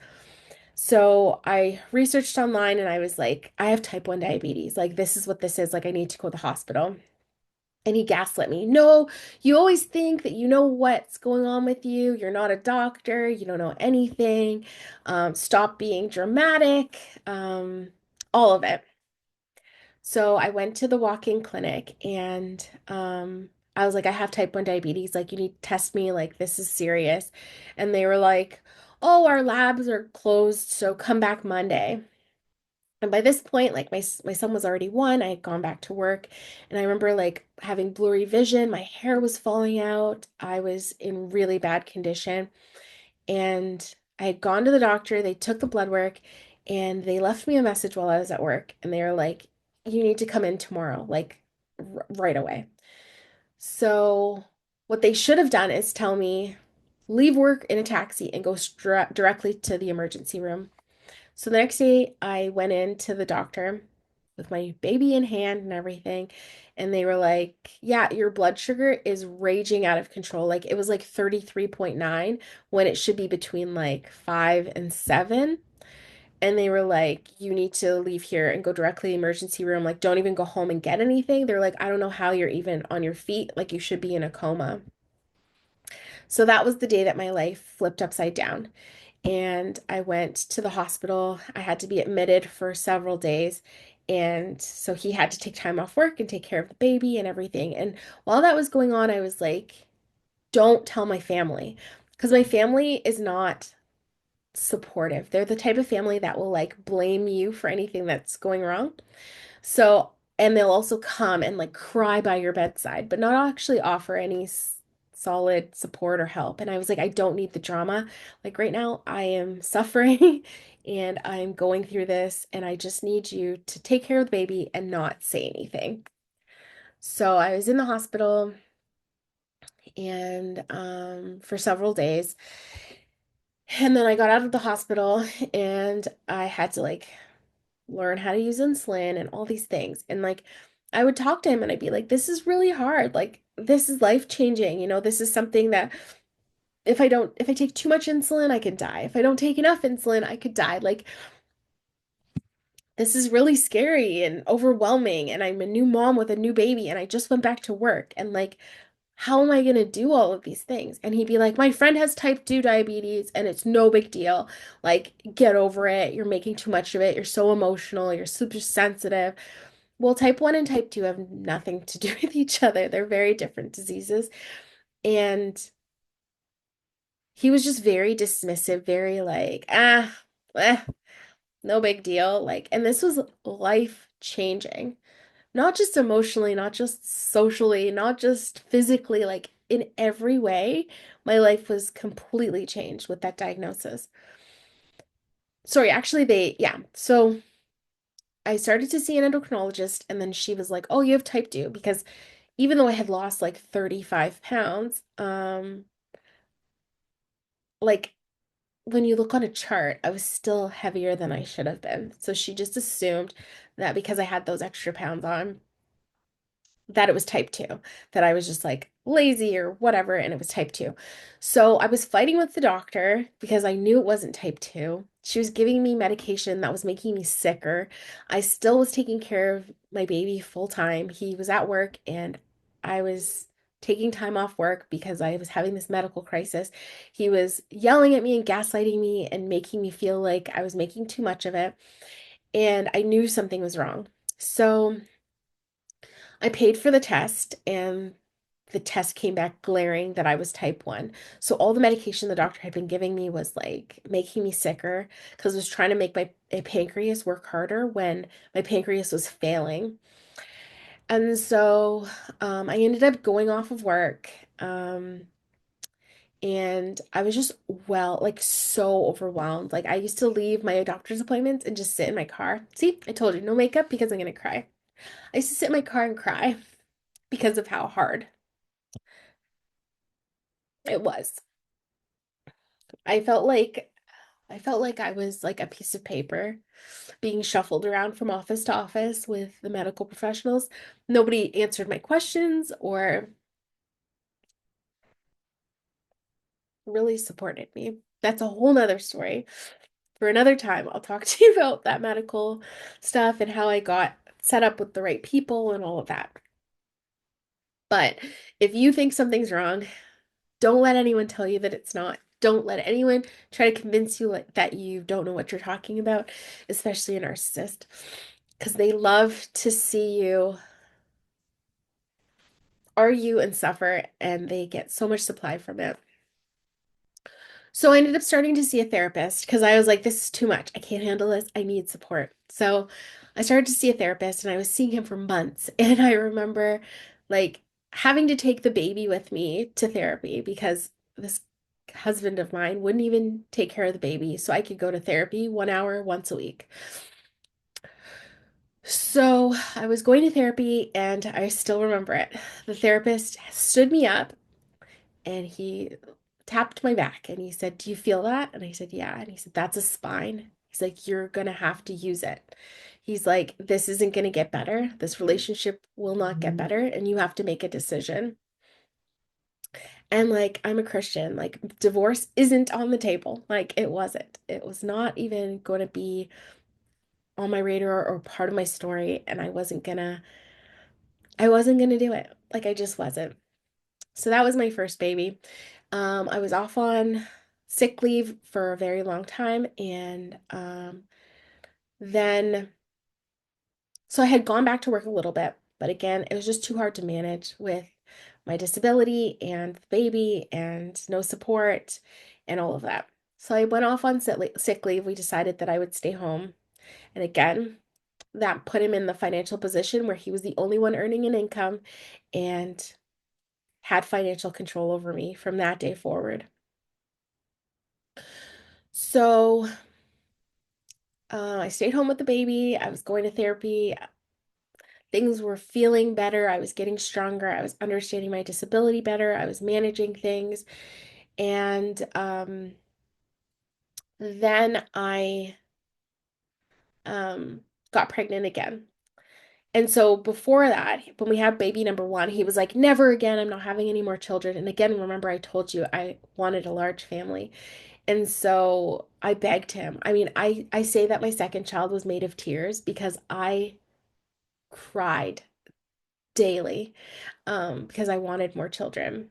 So I researched online and I was like, I have type 1 diabetes. Like, this is what this is. Like, I need to go to the hospital. And he gaslit me. No, you always think that you know what's going on with you. You're not a doctor. You don't know anything. Stop being dramatic. All of it. So I went to the walk-in clinic and I was like, I have type 1 diabetes. Like, you need to test me. Like, this is serious. And they were like, oh, our labs are closed, so come back Monday. And by this point, like my son was already 1. I had gone back to work, and I remember like having blurry vision. My hair was falling out. I was in really bad condition. And I had gone to the doctor, they took the blood work, and they left me a message while I was at work. And they were like, you need to come in tomorrow, like right away. So, what they should have done is tell me, leave work in a taxi and go directly to the emergency room. So, the next day, I went in to the doctor with my baby in hand and everything. And they were like, yeah, your blood sugar is raging out of control. Like it was like 33.9 when it should be between like 5 and 7. And they were like, you need to leave here and go directly to the emergency room. Like, don't even go home and get anything. They're like, I don't know how you're even on your feet. Like, you should be in a coma. So that was the day that my life flipped upside down. And I went to the hospital. I had to be admitted for several days. And so he had to take time off work and take care of the baby and everything. And while that was going on, I was like, don't tell my family. Because my family is not supportive. They're the type of family that will like blame you for anything that's going wrong. So, and they'll also come and like cry by your bedside, but not actually offer any solid support or help. And I was like, I don't need the drama. Like right now, I am suffering and I'm going through this, and I just need you to take care of the baby and not say anything. So I was in the hospital and for several days. And then I got out of the hospital and I had to like learn how to use insulin and all these things. And like I would talk to him and I'd be like, this is really hard. Like this is life changing. You know, this is something that if I take too much insulin, I could die. If I don't take enough insulin, I could die. Like this is really scary and overwhelming. And I'm a new mom with a new baby, and I just went back to work. And like, how am I going to do all of these things? And he'd be like, my friend has type 2 diabetes and it's no big deal. Like, get over it. You're making too much of it. You're so emotional. You're super sensitive. Well, type 1 and type 2 have nothing to do with each other. They're very different diseases. And he was just very dismissive, very like, eh, no big deal. Like, and this was life changing. Not just emotionally, not just socially, not just physically, like in every way, my life was completely changed with that diagnosis. Sorry, actually, yeah. So I started to see an endocrinologist, and then she was like, "Oh, you have type 2," because even though I had lost like 35 pounds, like when you look on a chart, I was still heavier than I should have been. So she just assumed that because I had those extra pounds on, that it was type 2, that I was just like lazy or whatever, and it was type 2. So I was fighting with the doctor because I knew it wasn't type 2. She was giving me medication that was making me sicker. I still was taking care of my baby full time. He was at work, and I was taking time off work because I was having this medical crisis. He was yelling at me and gaslighting me and making me feel like I was making too much of it. And I knew something was wrong. So I paid for the test, and the test came back glaring that I was type 1. So all the medication the doctor had been giving me was like making me sicker because it was trying to make my pancreas work harder when my pancreas was failing. And so I ended up going off of work. And I was just, well, like so overwhelmed. Like I used to leave my doctor's appointments and just sit in my car. See, I told you, no makeup because I'm gonna cry. I used to sit in my car and cry because of how hard it was. I felt like I felt like I was like a piece of paper being shuffled around from office to office with the medical professionals. Nobody answered my questions or really supported me. That's a whole nother story. For another time, I'll talk to you about that medical stuff and how I got set up with the right people and all of that. But if you think something's wrong, don't let anyone tell you that it's not. Don't let anyone try to convince you like that you don't know what you're talking about, especially a narcissist, because they love to see you argue and suffer, and they get so much supply from it. So I ended up starting to see a therapist because I was like, this is too much. I can't handle this. I need support. So I started to see a therapist, and I was seeing him for months. And I remember like having to take the baby with me to therapy because this husband of mine wouldn't even take care of the baby. So I could go to therapy 1 hour once a week. So I was going to therapy, and I still remember it. The therapist stood me up, and he tapped my back, and he said, "Do you feel that?" And I said, "Yeah." And he said, "That's a spine." He's like, "You're gonna have to use it." He's like, "This isn't gonna get better. This relationship will not get better, and you have to make a decision." And like, I'm a Christian. Like, divorce isn't on the table. Like, it wasn't. It was not even going to be on my radar or part of my story, and I wasn't gonna do it. Like, I just wasn't. So that was my first baby. I was off on sick leave for a very long time, and then so I had gone back to work a little bit, but again, it was just too hard to manage with my disability and the baby and no support and all of that. So I went off on sick leave. We decided that I would stay home, and again, that put him in the financial position where he was the only one earning an income and had financial control over me from that day forward. So I stayed home with the baby. I was going to therapy. Things were feeling better. I was getting stronger. I was understanding my disability better. I was managing things. And then I got pregnant again. And so before that, when we had baby number one, he was like, never again. I'm not having any more children. And again, remember, I told you I wanted a large family. And so I begged him. I mean, I say that my second child was made of tears because I cried daily because I wanted more children.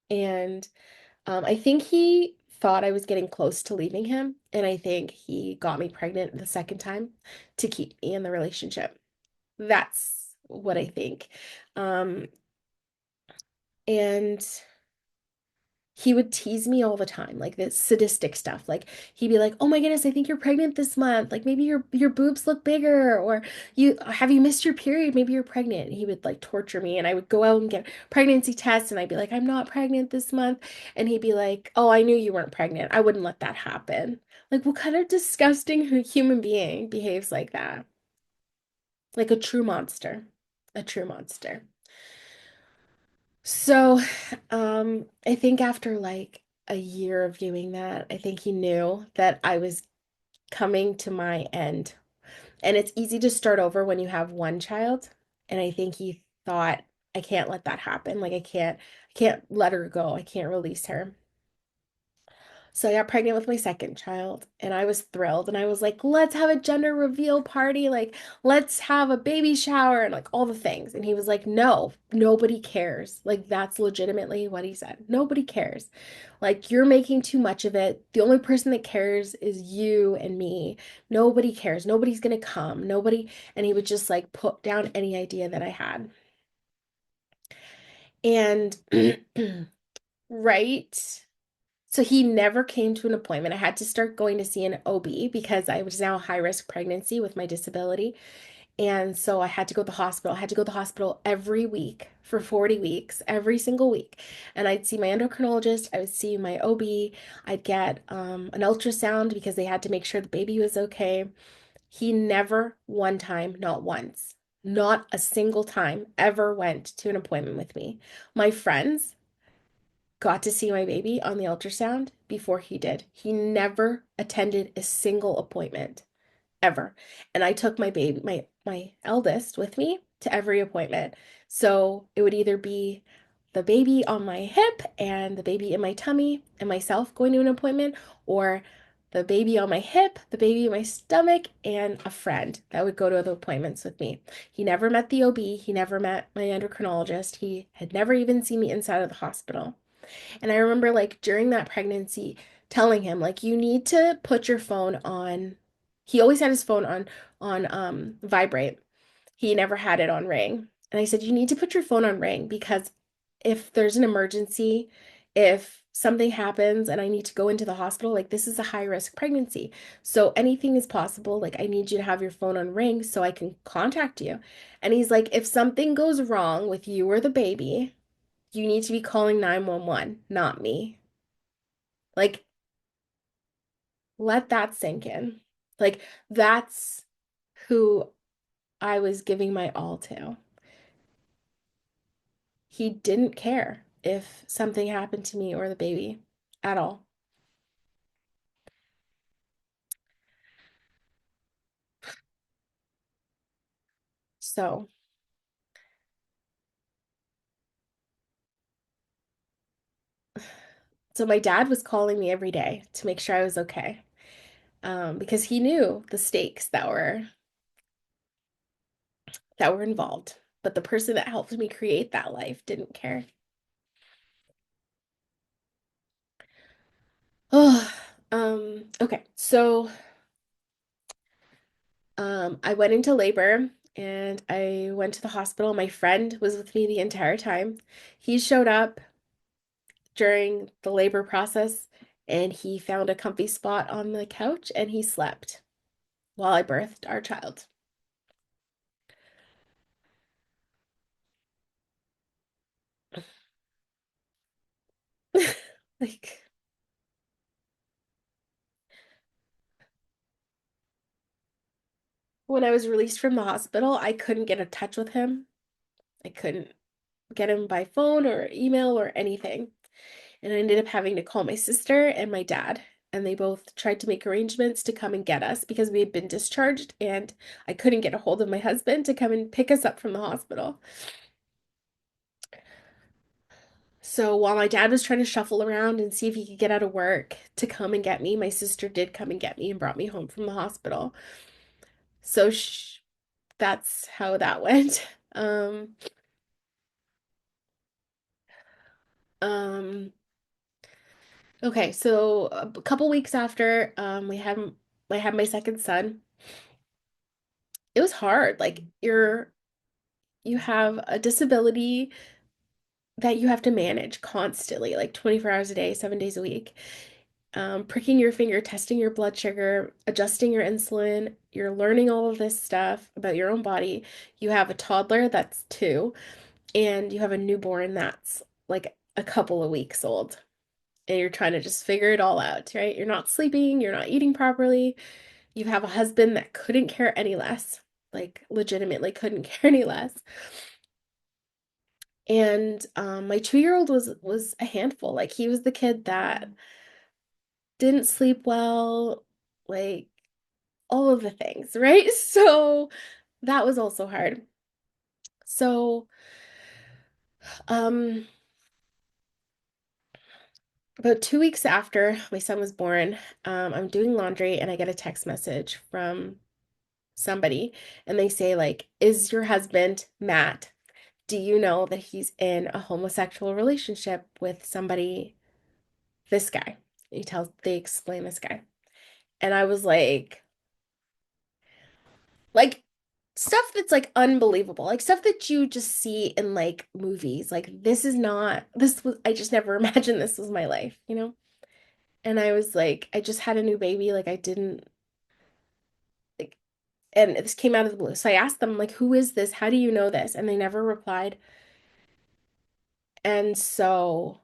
And I think he thought I was getting close to leaving him, and I think he got me pregnant the second time to keep me in the relationship. That's what I think. Um, and he would tease me all the time, like this sadistic stuff. Like he'd be like, "Oh my goodness, I think you're pregnant this month. Like maybe your boobs look bigger, or you missed your period? Maybe you're pregnant." And he would like torture me, and I would go out and get pregnancy tests, and I'd be like, "I'm not pregnant this month," and he'd be like, "Oh, I knew you weren't pregnant. I wouldn't let that happen." Like what kind of disgusting human being behaves like that? Like a true monster, a true monster. So, I think after like a year of doing that, I think he knew that I was coming to my end. And it's easy to start over when you have one child. And I think he thought, I can't let that happen. Like I can't let her go. I can't release her. So I got pregnant with my second child and I was thrilled and I was like, let's have a gender reveal party. Like, let's have a baby shower and like all the things. And he was like, no, nobody cares. Like, that's legitimately what he said. Nobody cares. Like, you're making too much of it. The only person that cares is you and me. Nobody cares. Nobody's gonna come. Nobody. And he would just like put down any idea that I had. And right. So he never came to an appointment. I had to start going to see an OB because I was now high risk pregnancy with my disability. And so I had to go to the hospital. I had to go to the hospital every week for 40 weeks, every single week. And I'd see my endocrinologist, I would see my OB, I'd get an ultrasound because they had to make sure the baby was okay. He never one time, not once, not a single time ever went to an appointment with me. My friends got to see my baby on the ultrasound before he did. He never attended a single appointment ever. And I took my baby, my eldest with me to every appointment. So it would either be the baby on my hip and the baby in my tummy and myself going to an appointment, or the baby on my hip, the baby in my stomach, and a friend that would go to the appointments with me. He never met the OB, he never met my endocrinologist, he had never even seen the inside of the hospital. And I remember like during that pregnancy telling him like you need to put your phone on. He always had his phone on vibrate. He never had it on ring. And I said you need to put your phone on ring because if there's an emergency, if something happens and I need to go into the hospital, like this is a high risk pregnancy. So anything is possible. Like I need you to have your phone on ring so I can contact you. And he's like, if something goes wrong with you or the baby, you need to be calling 911, not me. Like, let that sink in. Like, that's who I was giving my all to. He didn't care if something happened to me or the baby at all. So, so my dad was calling me every day to make sure I was okay. Because he knew the stakes that were involved. But the person that helped me create that life didn't care. Oh, okay. So I went into labor and I went to the hospital. My friend was with me the entire time. He showed up during the labor process and he found a comfy spot on the couch and he slept while I birthed our child. Like, when I was released from the hospital, I couldn't get in touch with him. I couldn't get him by phone or email or anything. And I ended up having to call my sister and my dad. And they both tried to make arrangements to come and get us because we had been discharged and I couldn't get a hold of my husband to come and pick us up from the hospital. So while my dad was trying to shuffle around and see if he could get out of work to come and get me, my sister did come and get me and brought me home from the hospital. So that's how that went. Um, um, okay, so a couple weeks after I had my second son, it was hard. Like you have a disability that you have to manage constantly, like 24 hours a day, 7 days a week. Pricking your finger, testing your blood sugar, adjusting your insulin. You're learning all of this stuff about your own body. You have a toddler that's 2, and you have a newborn that's like a couple of weeks old. And you're trying to just figure it all out, right? You're not sleeping, you're not eating properly. You have a husband that couldn't care any less, like legitimately couldn't care any less. And my 2-year-old was a handful. Like he was the kid that didn't sleep well, like all of the things, right? So that was also hard. So um about 2 weeks after my son was born, I'm doing laundry and I get a text message from somebody and they say like, "Is your husband Matt? Do you know that he's in a homosexual relationship with somebody, this guy?" They explain this guy. And I was like stuff that's like unbelievable, like stuff that you just see in like movies. Like this is not, this was, I just never imagined this was my life, you know? And I was like, I just had a new baby. Like I didn't like, and this came out of the blue. So I asked them like, who is this? How do you know this? And they never replied. And so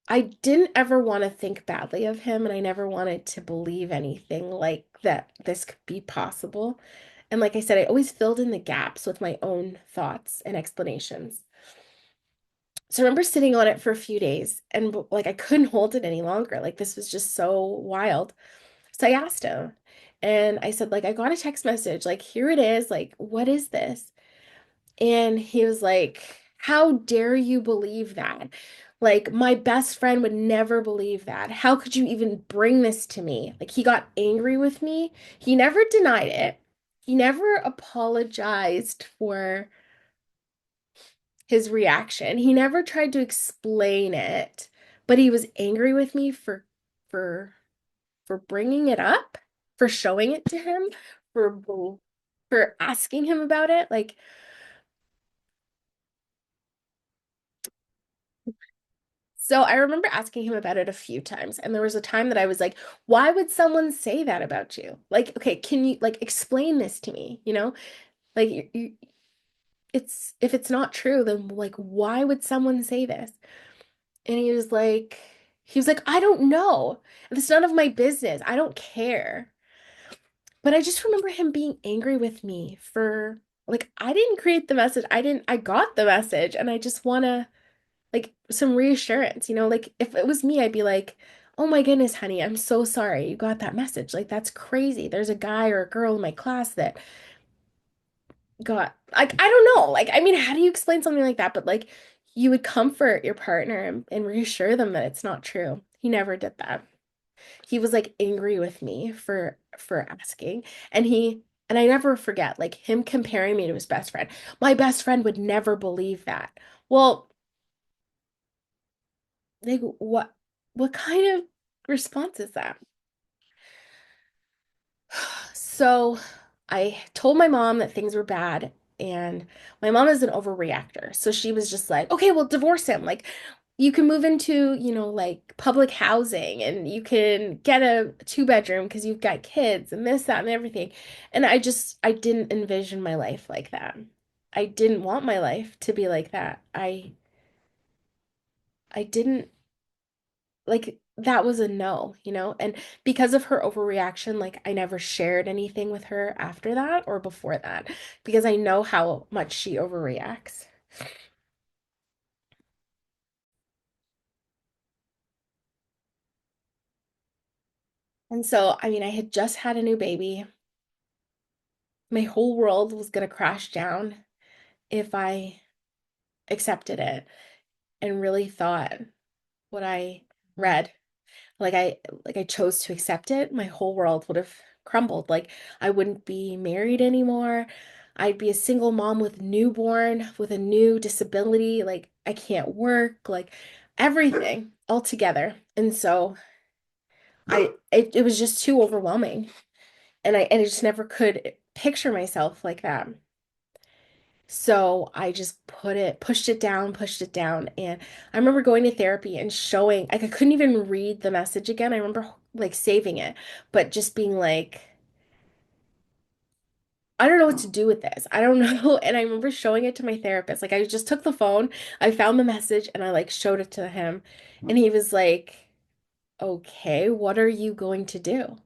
I didn't ever want to think badly of him, and I never wanted to believe anything like that this could be possible. And like I said, I always filled in the gaps with my own thoughts and explanations. So I remember sitting on it for a few days and like I couldn't hold it any longer. Like this was just so wild. So I asked him and I said, like, I got a text message, like, here it is, like, what is this? And he was like, how dare you believe that? Like, my best friend would never believe that. How could you even bring this to me? Like, he got angry with me. He never denied it. He never apologized for his reaction. He never tried to explain it, but he was angry with me for for bringing it up, for showing it to him, for for asking him about it. Like, so I remember asking him about it a few times, and there was a time that I was like, "Why would someone say that about you? Like, okay, can you like explain this to me? You know, like it's if it's not true, then like, why would someone say this?" And he was like, I don't know. It's none of my business. I don't care. But I just remember him being angry with me for like I didn't create the message. I got the message and I just wanna like some reassurance, you know, like if it was me, I'd be like, oh my goodness, honey, I'm so sorry you got that message. Like that's crazy. There's a guy or a girl in my class that got like I don't know. Like I mean, how do you explain something like that? But like you would comfort your partner and reassure them that it's not true. He never did that. He was like angry with me for asking, and and I never forget like him comparing me to his best friend. My best friend would never believe that. Well, like what kind of response is that? So I told my mom that things were bad, and my mom is an overreactor. So she was just like, okay, well, divorce him. Like, you can move into, you know, like public housing and you can get a 2 bedroom because you've got kids and this, that, and everything. And I didn't envision my life like that. I didn't want my life to be like that. I didn't like that was a no, you know? And because of her overreaction, like I never shared anything with her after that or before that because I know how much she overreacts. And so, I mean, I had just had a new baby. My whole world was gonna crash down if I accepted it. and really thought what I read, like I chose to accept it, my whole world would have crumbled. Like I wouldn't be married anymore. I'd be a single mom with newborn, with a new disability. Like I can't work, like everything all together. And so it was just too overwhelming. And I just never could picture myself like that. So I just pushed it down. And I remember going to therapy and showing, like, I couldn't even read the message again. I remember like saving it, but just being like, I don't know what to do with this. I don't know. And I remember showing it to my therapist. Like, I just took the phone, I found the message, and I like showed it to him. And he was like, okay, what are you going to do?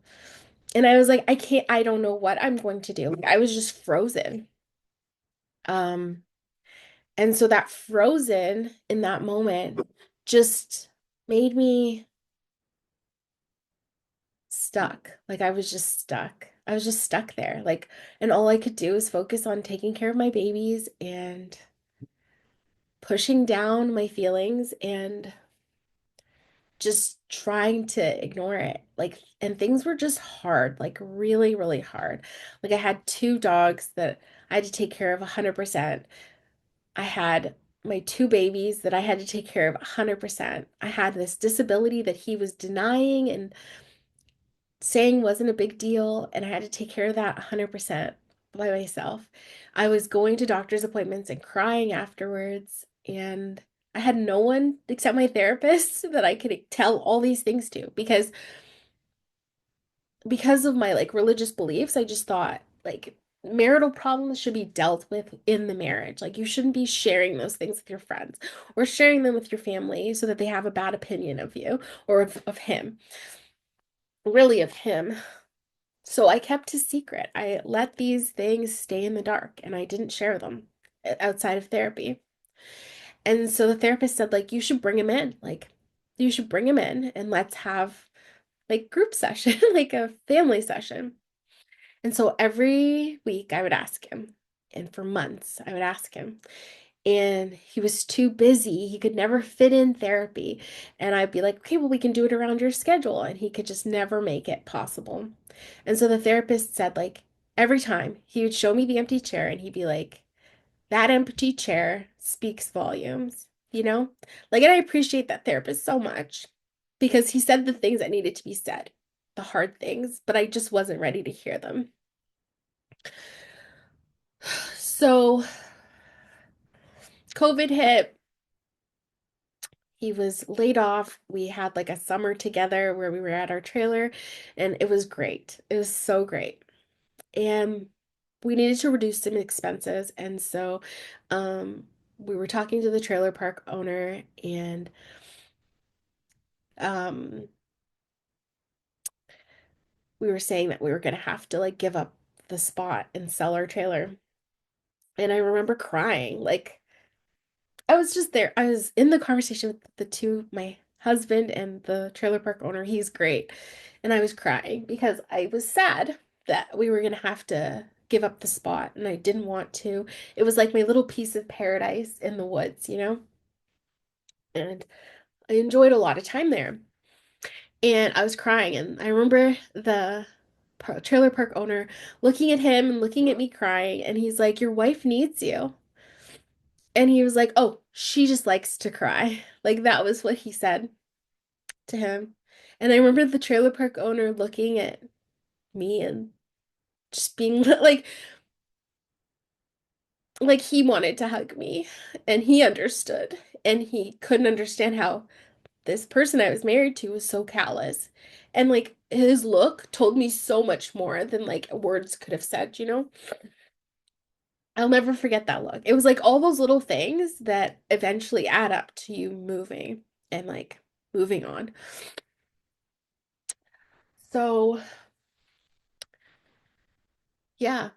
And I was like, I don't know what I'm going to do. Like, I was just frozen. Um, And so that frozen in that moment just made me stuck. Like I was just stuck. I was just stuck there. Like, and all I could do is focus on taking care of my babies and pushing down my feelings and just trying to ignore it. Like, and things were just hard, like really, really hard. Like I had two dogs that I had to take care of 100%. I had my two babies that I had to take care of 100%. I had this disability that he was denying and saying wasn't a big deal, and I had to take care of that 100% by myself. I was going to doctor's appointments and crying afterwards, and I had no one except my therapist that I could tell all these things to because of my like religious beliefs. I just thought like marital problems should be dealt with in the marriage. Like you shouldn't be sharing those things with your friends or sharing them with your family so that they have a bad opinion of you or of him, really of him. So I kept his secret. I let these things stay in the dark and I didn't share them outside of therapy. And so the therapist said, like, you should bring him in. Like, you should bring him in and let's have like group session, like a family session. And so every week I would ask him, and for months I would ask him, and he was too busy. He could never fit in therapy. And I'd be like, okay, well, we can do it around your schedule. And he could just never make it possible. And so the therapist said, like, every time he would show me the empty chair and he'd be like, that empty chair speaks volumes, you know? Like, and I appreciate that therapist so much because he said the things that needed to be said, the hard things, but I just wasn't ready to hear them. So COVID hit. He was laid off. We had like a summer together where we were at our trailer, and it was great. It was so great. And we needed to reduce some expenses. And so we were talking to the trailer park owner, and um, we were saying that we were going to have to like give up the spot and sell our trailer. And I remember crying. Like, I was just there. I was in the conversation with the two, my husband and the trailer park owner. He's great. And I was crying because I was sad that we were going to have to give up the spot and I didn't want to. It was like my little piece of paradise in the woods, you know? And I enjoyed a lot of time there. And I was crying. And I remember the trailer park owner looking at him and looking at me crying. And he's like, your wife needs you. And he was like, oh, she just likes to cry. Like that was what he said to him. And I remember the trailer park owner looking at me and just being like he wanted to hug me and he understood and he couldn't understand how this person I was married to was so callous. And like his look told me so much more than like words could have said, you know? I'll never forget that look. It was like all those little things that eventually add up to you moving and like moving on. So, yeah,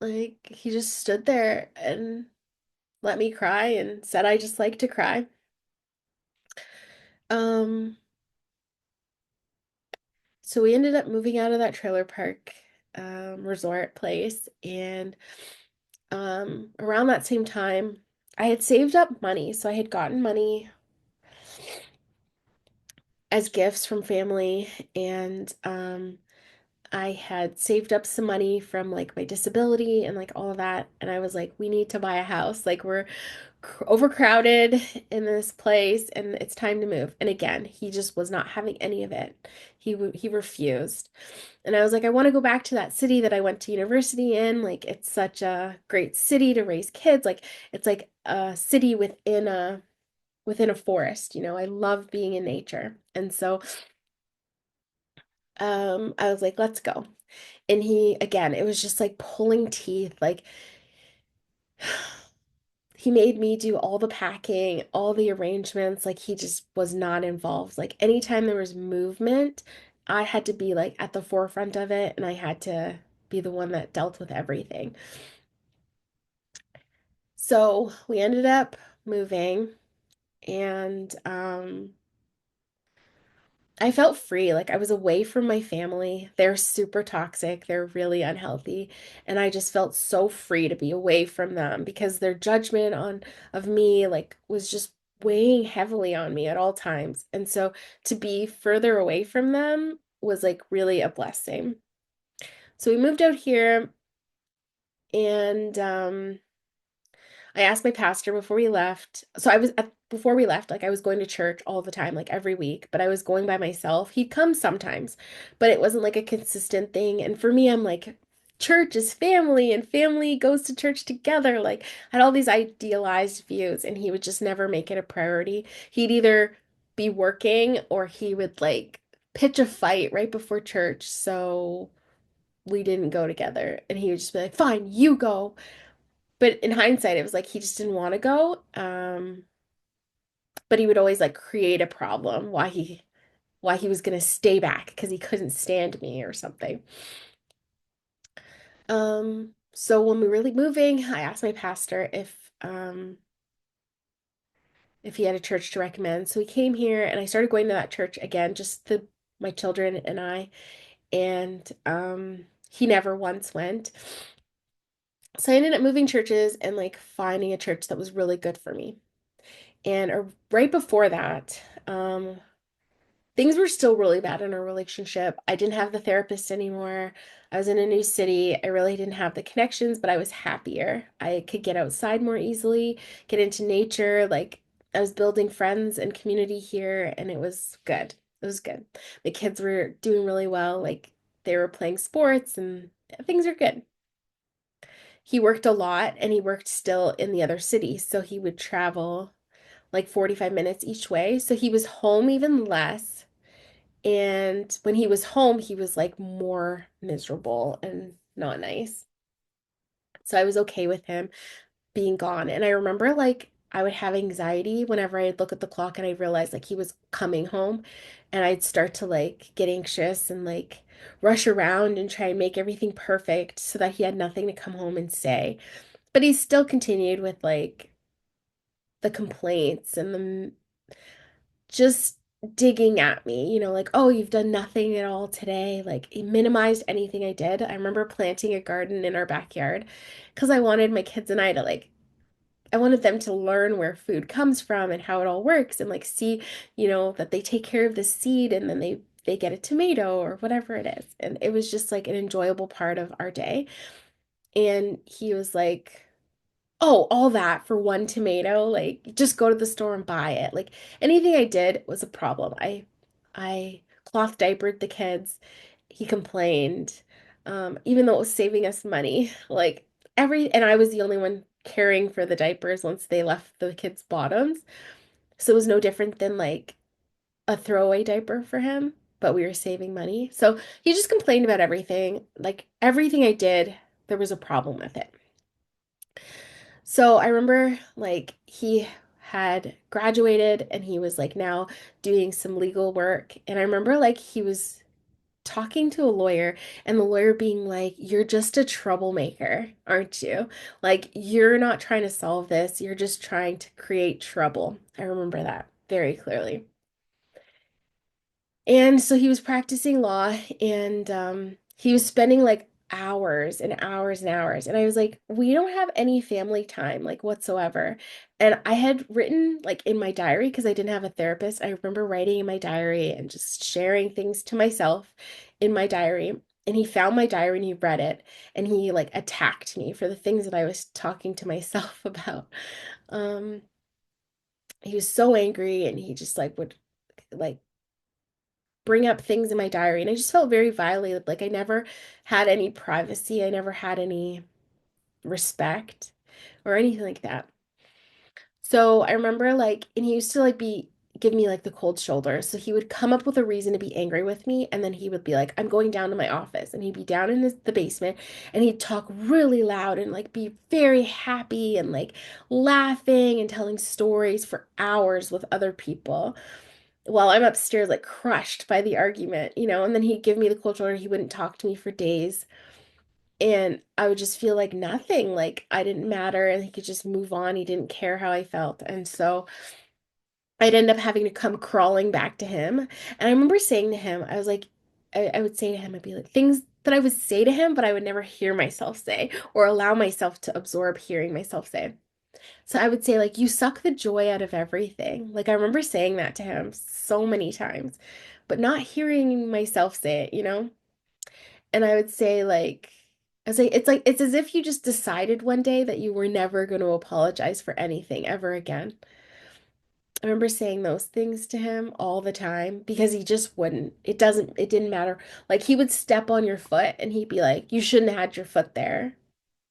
like he just stood there and let me cry and said I just like to cry. Um, so we ended up moving out of that trailer park resort place and around that same time I had saved up money. So I had gotten money as gifts from family, and I had saved up some money from like my disability and like all of that. And I was like, we need to buy a house. Like we're overcrowded in this place and it's time to move. And again, he just was not having any of it. He refused. And I was like, I want to go back to that city that I went to university in. Like it's such a great city to raise kids. Like it's like a city within a forest, you know. I love being in nature. And so I was like, let's go. And he, again, it was just like pulling teeth. Like he made me do all the packing, all the arrangements. Like he just was not involved. Like anytime there was movement, I had to be like at the forefront of it and I had to be the one that dealt with everything. So we ended up moving and I felt free. Like I was away from my family. They're super toxic. They're really unhealthy. And I just felt so free to be away from them because their judgment on of me like was just weighing heavily on me at all times. And so to be further away from them was like really a blessing. So we moved out here and I asked my pastor before we left. So I was before we left, like I was going to church all the time, like every week, but I was going by myself. He'd come sometimes, but it wasn't like a consistent thing. And for me, I'm like, church is family and family goes to church together. Like I had all these idealized views and he would just never make it a priority. He'd either be working or he would like pitch a fight right before church. So we didn't go together. And he would just be like, fine, you go. But in hindsight, it was like he just didn't want to go. But he would always like create a problem why he was gonna stay back because he couldn't stand me or something. So when we were really moving, I asked my pastor if he had a church to recommend. So he came here and I started going to that church again, just the my children and I, and he never once went. So I ended up moving churches and like finding a church that was really good for me. And right before that, things were still really bad in our relationship. I didn't have the therapist anymore. I was in a new city. I really didn't have the connections, but I was happier. I could get outside more easily, get into nature. Like I was building friends and community here, and it was good. It was good. The kids were doing really well. Like they were playing sports and things are good. He worked a lot and he worked still in the other city. So he would travel like 45 minutes each way. So he was home even less. And when he was home, he was like more miserable and not nice. So I was okay with him being gone. And I remember like I would have anxiety whenever I'd look at the clock and I realized like he was coming home and I'd start to like get anxious and like rush around and try and make everything perfect so that he had nothing to come home and say. But he still continued with like the complaints and the just digging at me, like, oh, you've done nothing at all today. Like, he minimized anything I did. I remember planting a garden in our backyard because I wanted my kids and I to like, I wanted them to learn where food comes from and how it all works and like see, that they take care of the seed and then they get a tomato or whatever it is. And it was just like an enjoyable part of our day. And he was like, oh, all that for one tomato, like just go to the store and buy it. Like anything I did was a problem. I cloth diapered the kids. He complained. Even though it was saving us money. Like and I was the only one caring for the diapers once they left the kids' bottoms. So it was no different than like a throwaway diaper for him, but we were saving money. So he just complained about everything. Like everything I did, there was a problem with it. So I remember like he had graduated and he was like now doing some legal work. And I remember like he was talking to a lawyer and the lawyer being like, you're just a troublemaker, aren't you? Like, you're not trying to solve this. You're just trying to create trouble. I remember that very clearly. And so he was practicing law and he was spending like hours and hours and hours. And I was like, we don't have any family time, like whatsoever. And I had written like in my diary, because I didn't have a therapist. I remember writing in my diary and just sharing things to myself in my diary. And he found my diary and he read it and he like attacked me for the things that I was talking to myself about. Um, he was so angry and he just like would like bring up things in my diary and I just felt very violated. Like I never had any privacy. I never had any respect or anything like that. So I remember like, and he used to like give me like the cold shoulder. So he would come up with a reason to be angry with me. And then he would be like, I'm going down to my office. And he'd be down in the basement and he'd talk really loud and like be very happy and like laughing and telling stories for hours with other people while I'm upstairs, like crushed by the argument, and then he'd give me the cold shoulder. He wouldn't talk to me for days. And I would just feel like nothing, like I didn't matter and he could just move on. He didn't care how I felt. And so I'd end up having to come crawling back to him. And I remember saying to him, I was like, I would say to him, I'd be like things that I would say to him, but I would never hear myself say or allow myself to absorb hearing myself say. So I would say, like, you suck the joy out of everything. Like, I remember saying that to him so many times, but not hearing myself say it. And I would say, like, I was like, it's as if you just decided one day that you were never going to apologize for anything ever again. I remember saying those things to him all the time because he just wouldn't. It didn't matter. Like, he would step on your foot and he'd be like, you shouldn't have had your foot there.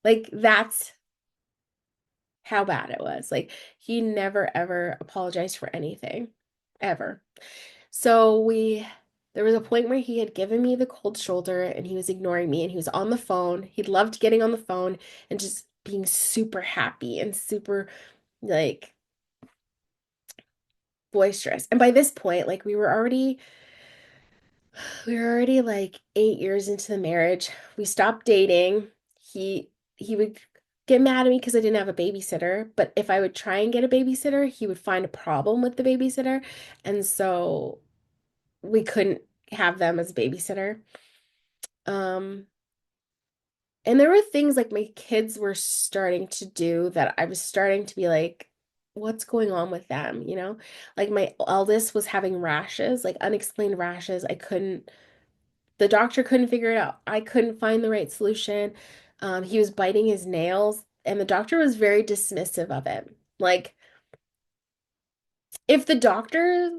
Like, that's how bad it was. Like he never ever apologized for anything, ever. So there was a point where he had given me the cold shoulder and he was ignoring me and he was on the phone. He loved getting on the phone and just being super happy and super like boisterous. And by this point, like we were already like 8 years into the marriage. We stopped dating. He would get mad at me because I didn't have a babysitter. But if I would try and get a babysitter, he would find a problem with the babysitter. And so we couldn't have them as a babysitter. Um, and there were things like my kids were starting to do that I was starting to be like, what's going on with them, Like my eldest was having rashes, like unexplained rashes. The doctor couldn't figure it out. I couldn't find the right solution. He was biting his nails, and the doctor was very dismissive of it. Like, if the doctor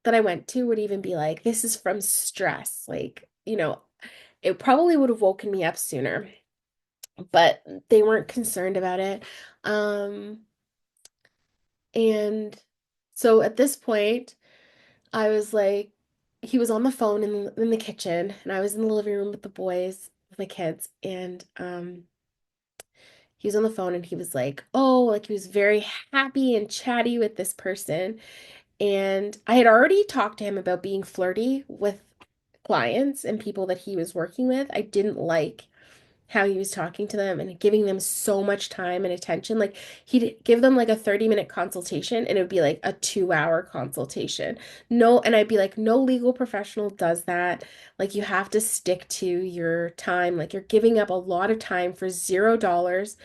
that I went to would even be like, this is from stress, like, it probably would have woken me up sooner, but they weren't concerned about it. Um, and so at this point, I was like, he was on the phone in the kitchen, and I was in the living room with the boys, with my kids, and he was on the phone and he was like, oh, like he was very happy and chatty with this person. And I had already talked to him about being flirty with clients and people that he was working with. I didn't like how he was talking to them and giving them so much time and attention. Like he'd give them like a 30-minute consultation and it would be like a 2-hour consultation. No, and I'd be like, no legal professional does that. Like you have to stick to your time. Like you're giving up a lot of time for $0.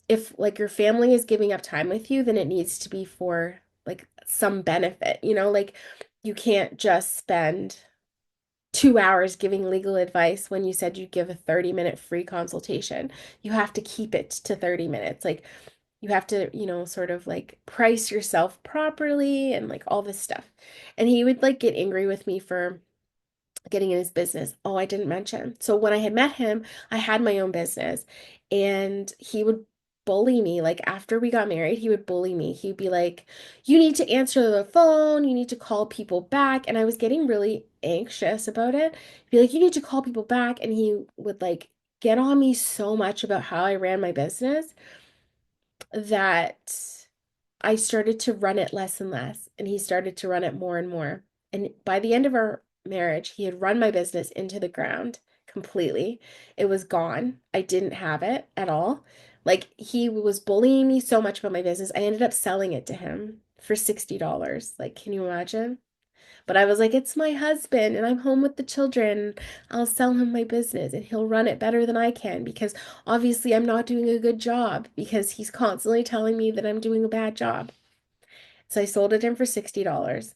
If like your family is giving up time with you, then it needs to be for like some benefit, like you can't just spend 2 hours giving legal advice when you said you'd give a 30-minute free consultation. You have to keep it to 30 minutes. Like you have to, sort of like price yourself properly and like all this stuff. And he would like get angry with me for getting in his business. Oh, I didn't mention. So when I had met him, I had my own business and he would bully me. Like after we got married, he would bully me. He'd be like, you need to answer the phone, you need to call people back. And I was getting really anxious about it. He'd be like, you need to call people back. And he would like get on me so much about how I ran my business that I started to run it less and less, and he started to run it more and more. And by the end of our marriage, he had run my business into the ground completely. It was gone. I didn't have it at all. Like he was bullying me so much about my business. I ended up selling it to him for $60. Like, can you imagine? But I was like, it's my husband and I'm home with the children. I'll sell him my business and he'll run it better than I can because obviously I'm not doing a good job because he's constantly telling me that I'm doing a bad job. So I sold it to him for $60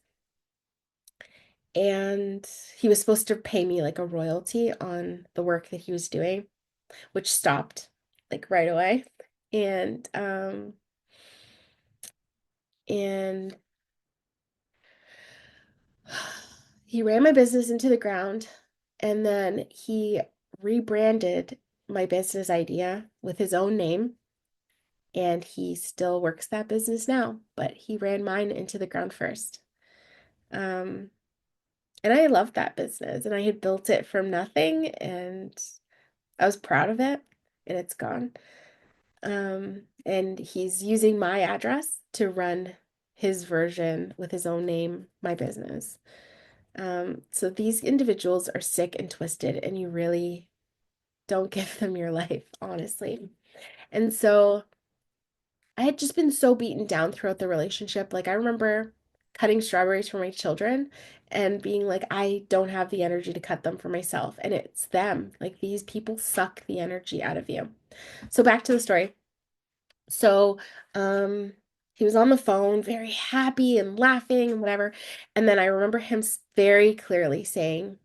and he was supposed to pay me like a royalty on the work that he was doing, which stopped like right away. And and he ran my business into the ground and then he rebranded my business idea with his own name and he still works that business now, but he ran mine into the ground first. Um, and I loved that business and I had built it from nothing and I was proud of it and it's gone. And he's using my address to run his version with his own name, my business. So these individuals are sick and twisted, and you really don't give them your life, honestly. And so I had just been so beaten down throughout the relationship. Like, I remember cutting strawberries for my children and being like, I don't have the energy to cut them for myself. And it's them. Like, these people suck the energy out of you. So, back to the story. So, um, he was on the phone, very happy and laughing and whatever. And then I remember him very clearly saying,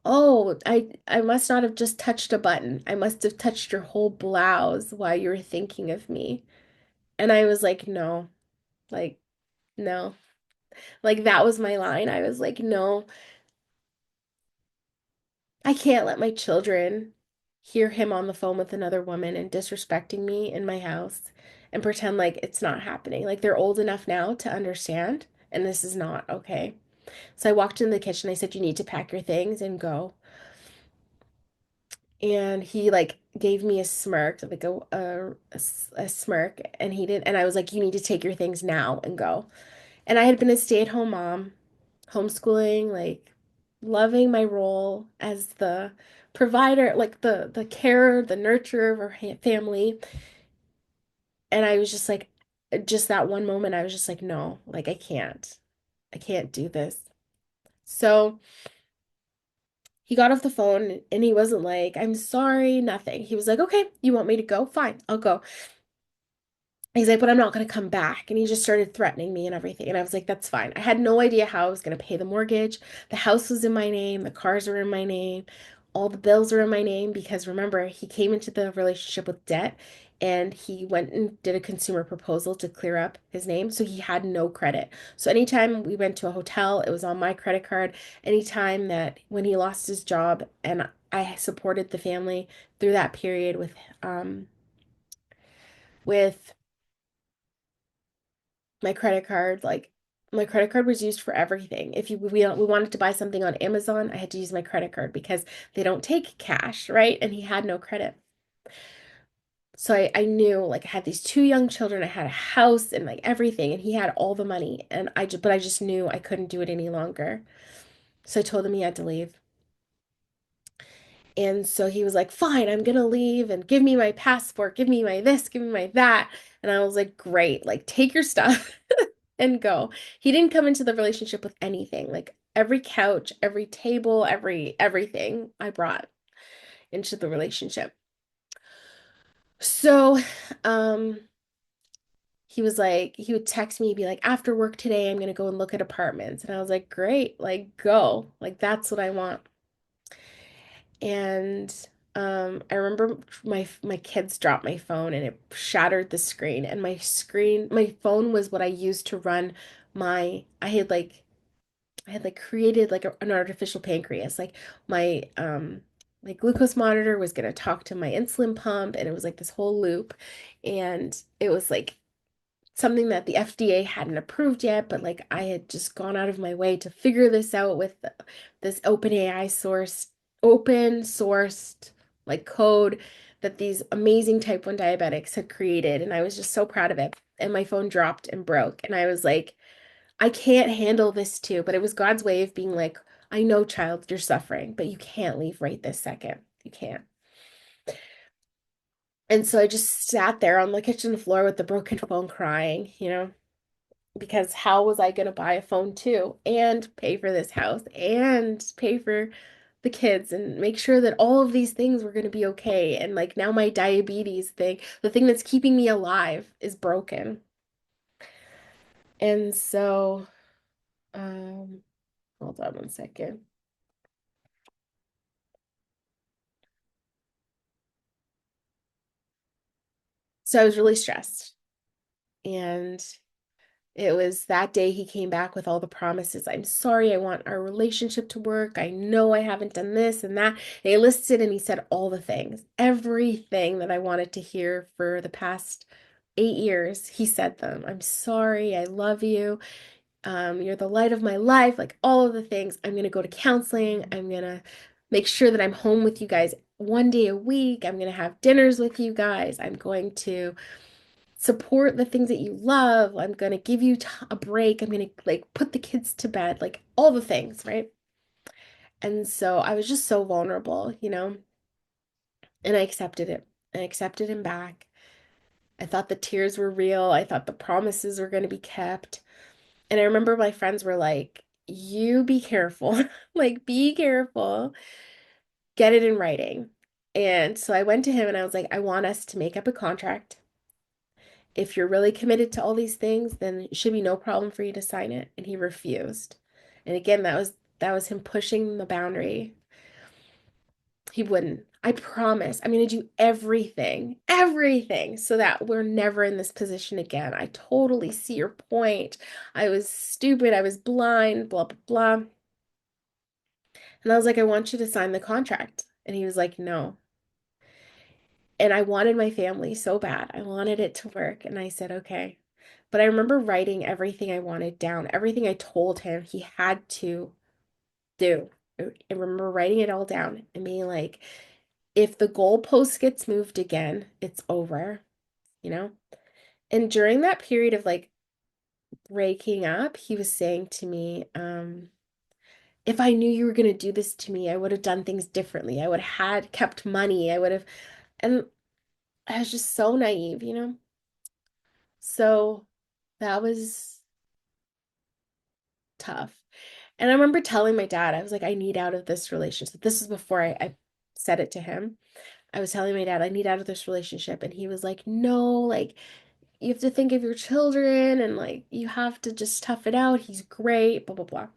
"Oh, I must not have just touched a button. I must have touched your whole blouse while you were thinking of me." And I was like, "No." Like, no. Like that was my line. I was like, "No. I can't let my children hear him on the phone with another woman and disrespecting me in my house and pretend like it's not happening. Like they're old enough now to understand, and this is not okay." So I walked in the kitchen. I said, "You need to pack your things and go." And he like gave me a smirk, like a smirk, and he did, and I was like, "You need to take your things now and go." And I had been a stay-at-home mom, homeschooling, like loving my role as the provider, like the carer, the nurturer of our family. And I was just like, just that one moment, I was just like, no, like I can't do this. So he got off the phone and he wasn't like, "I'm sorry," nothing. He was like, "Okay, you want me to go? Fine, I'll go." He's like, "But I'm not going to come back." And he just started threatening me and everything. And I was like, "That's fine." I had no idea how I was going to pay the mortgage. The house was in my name, the cars are in my name, all the bills are in my name because remember, he came into the relationship with debt and he went and did a consumer proposal to clear up his name. So he had no credit. So anytime we went to a hotel, it was on my credit card. Anytime that when he lost his job and I supported the family through that period with my credit card, like my credit card was used for everything. If we wanted to buy something on Amazon, I had to use my credit card because they don't take cash, right? And he had no credit. So I knew like I had these two young children, I had a house and like everything, and he had all the money. And I just knew I couldn't do it any longer. So I told him he had to leave. And so he was like, "Fine, I'm gonna leave and give me my passport, give me my this, give me my that." And I was like, "Great, like take your stuff and go." He didn't come into the relationship with anything. Like every couch, every table, everything I brought into the relationship. So, um, he was like, he would text me, be like, "After work today, I'm gonna go and look at apartments." And I was like, "Great, like go. Like that's what I want." And I remember my kids dropped my phone and it shattered the screen. And my phone was what I used to run I had like created like an artificial pancreas. Like my glucose monitor was gonna talk to my insulin pump, and it was like this whole loop. And it was like something that the FDA hadn't approved yet, but like I had just gone out of my way to figure this out with this open sourced like code that these amazing type 1 diabetics had created. And I was just so proud of it. And my phone dropped and broke. And I was like, I can't handle this too. But it was God's way of being like, "I know, child, you're suffering, but you can't leave right this second. You can't." And so I just sat there on the kitchen floor with the broken phone crying, you know. because how was I going to buy a phone too and pay for this house and pay for the kids and make sure that all of these things were going to be okay? And like now my diabetes thing, the thing that's keeping me alive, is broken. And so, um, hold on one second. So I was really stressed. And it was that day he came back with all the promises. I'm sorry, I want our relationship to work. I know I haven't done this and that. And he listed and he said all the things, everything that I wanted to hear for the past 8 years. He said them. I'm sorry, I love you. You're the light of my life, like all of the things. I'm gonna go to counseling. I'm gonna make sure that I'm home with you guys 1 day a week. I'm gonna have dinners with you guys. I'm going to support the things that you love. I'm going to give you a break. I'm going to like put the kids to bed, like all the things, right? And so I was just so vulnerable, and I accepted it. I accepted him back. I thought the tears were real. I thought the promises were going to be kept. And I remember my friends were like, you be careful. Like, be careful. Get it in writing. And so I went to him and I was like, I want us to make up a contract. If you're really committed to all these things, then it should be no problem for you to sign it. And he refused. And again, that was him pushing the boundary. He wouldn't. I promise. I'm going to do everything, everything so that we're never in this position again. I totally see your point. I was stupid. I was blind, blah, blah, blah. And I was like, I want you to sign the contract. And he was like, no. And I wanted my family so bad. I wanted it to work. And I said, okay. But I remember writing everything I wanted down, everything I told him he had to do. I remember writing it all down and being like, if the goalpost gets moved again, it's over, you know? And during that period of like breaking up, he was saying to me, if I knew you were going to do this to me, I would have done things differently. I would have had kept money. I would have, and I was just so naive. So that was tough. And I remember telling my dad, I was like, I need out of this relationship. This is before I said it to him. I was telling my dad, I need out of this relationship. And he was like, no, like, you have to think of your children and like, you have to just tough it out. He's great, blah, blah, blah.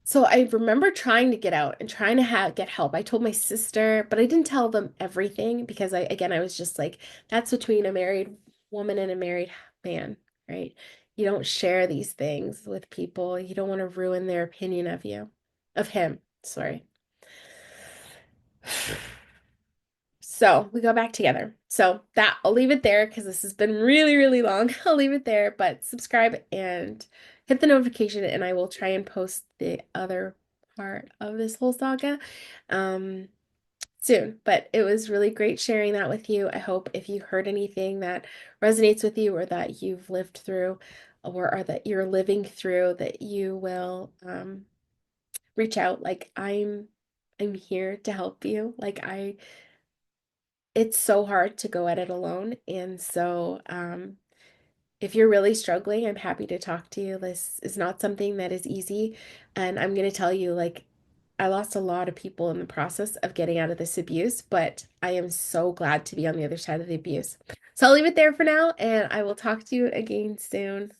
So I remember trying to get out and trying to get help. I told my sister, but I didn't tell them everything because I was just like, that's between a married woman and a married man, right? You don't share these things with people. You don't want to ruin their opinion of you, of him, sorry. So we go back together. So that I'll leave it there because this has been really, really long. I'll leave it there, but subscribe and hit the notification, and I will try and post the other part of this whole saga um, soon. But it was really great sharing that with you. I hope if you heard anything that resonates with you or that you've lived through or that you're living through, that you will reach out. Like I'm here to help you. Like it's so hard to go at it alone. And so, if you're really struggling, I'm happy to talk to you. This is not something that is easy. And I'm going to tell you, like, I lost a lot of people in the process of getting out of this abuse, but I am so glad to be on the other side of the abuse. So I'll leave it there for now, and I will talk to you again soon.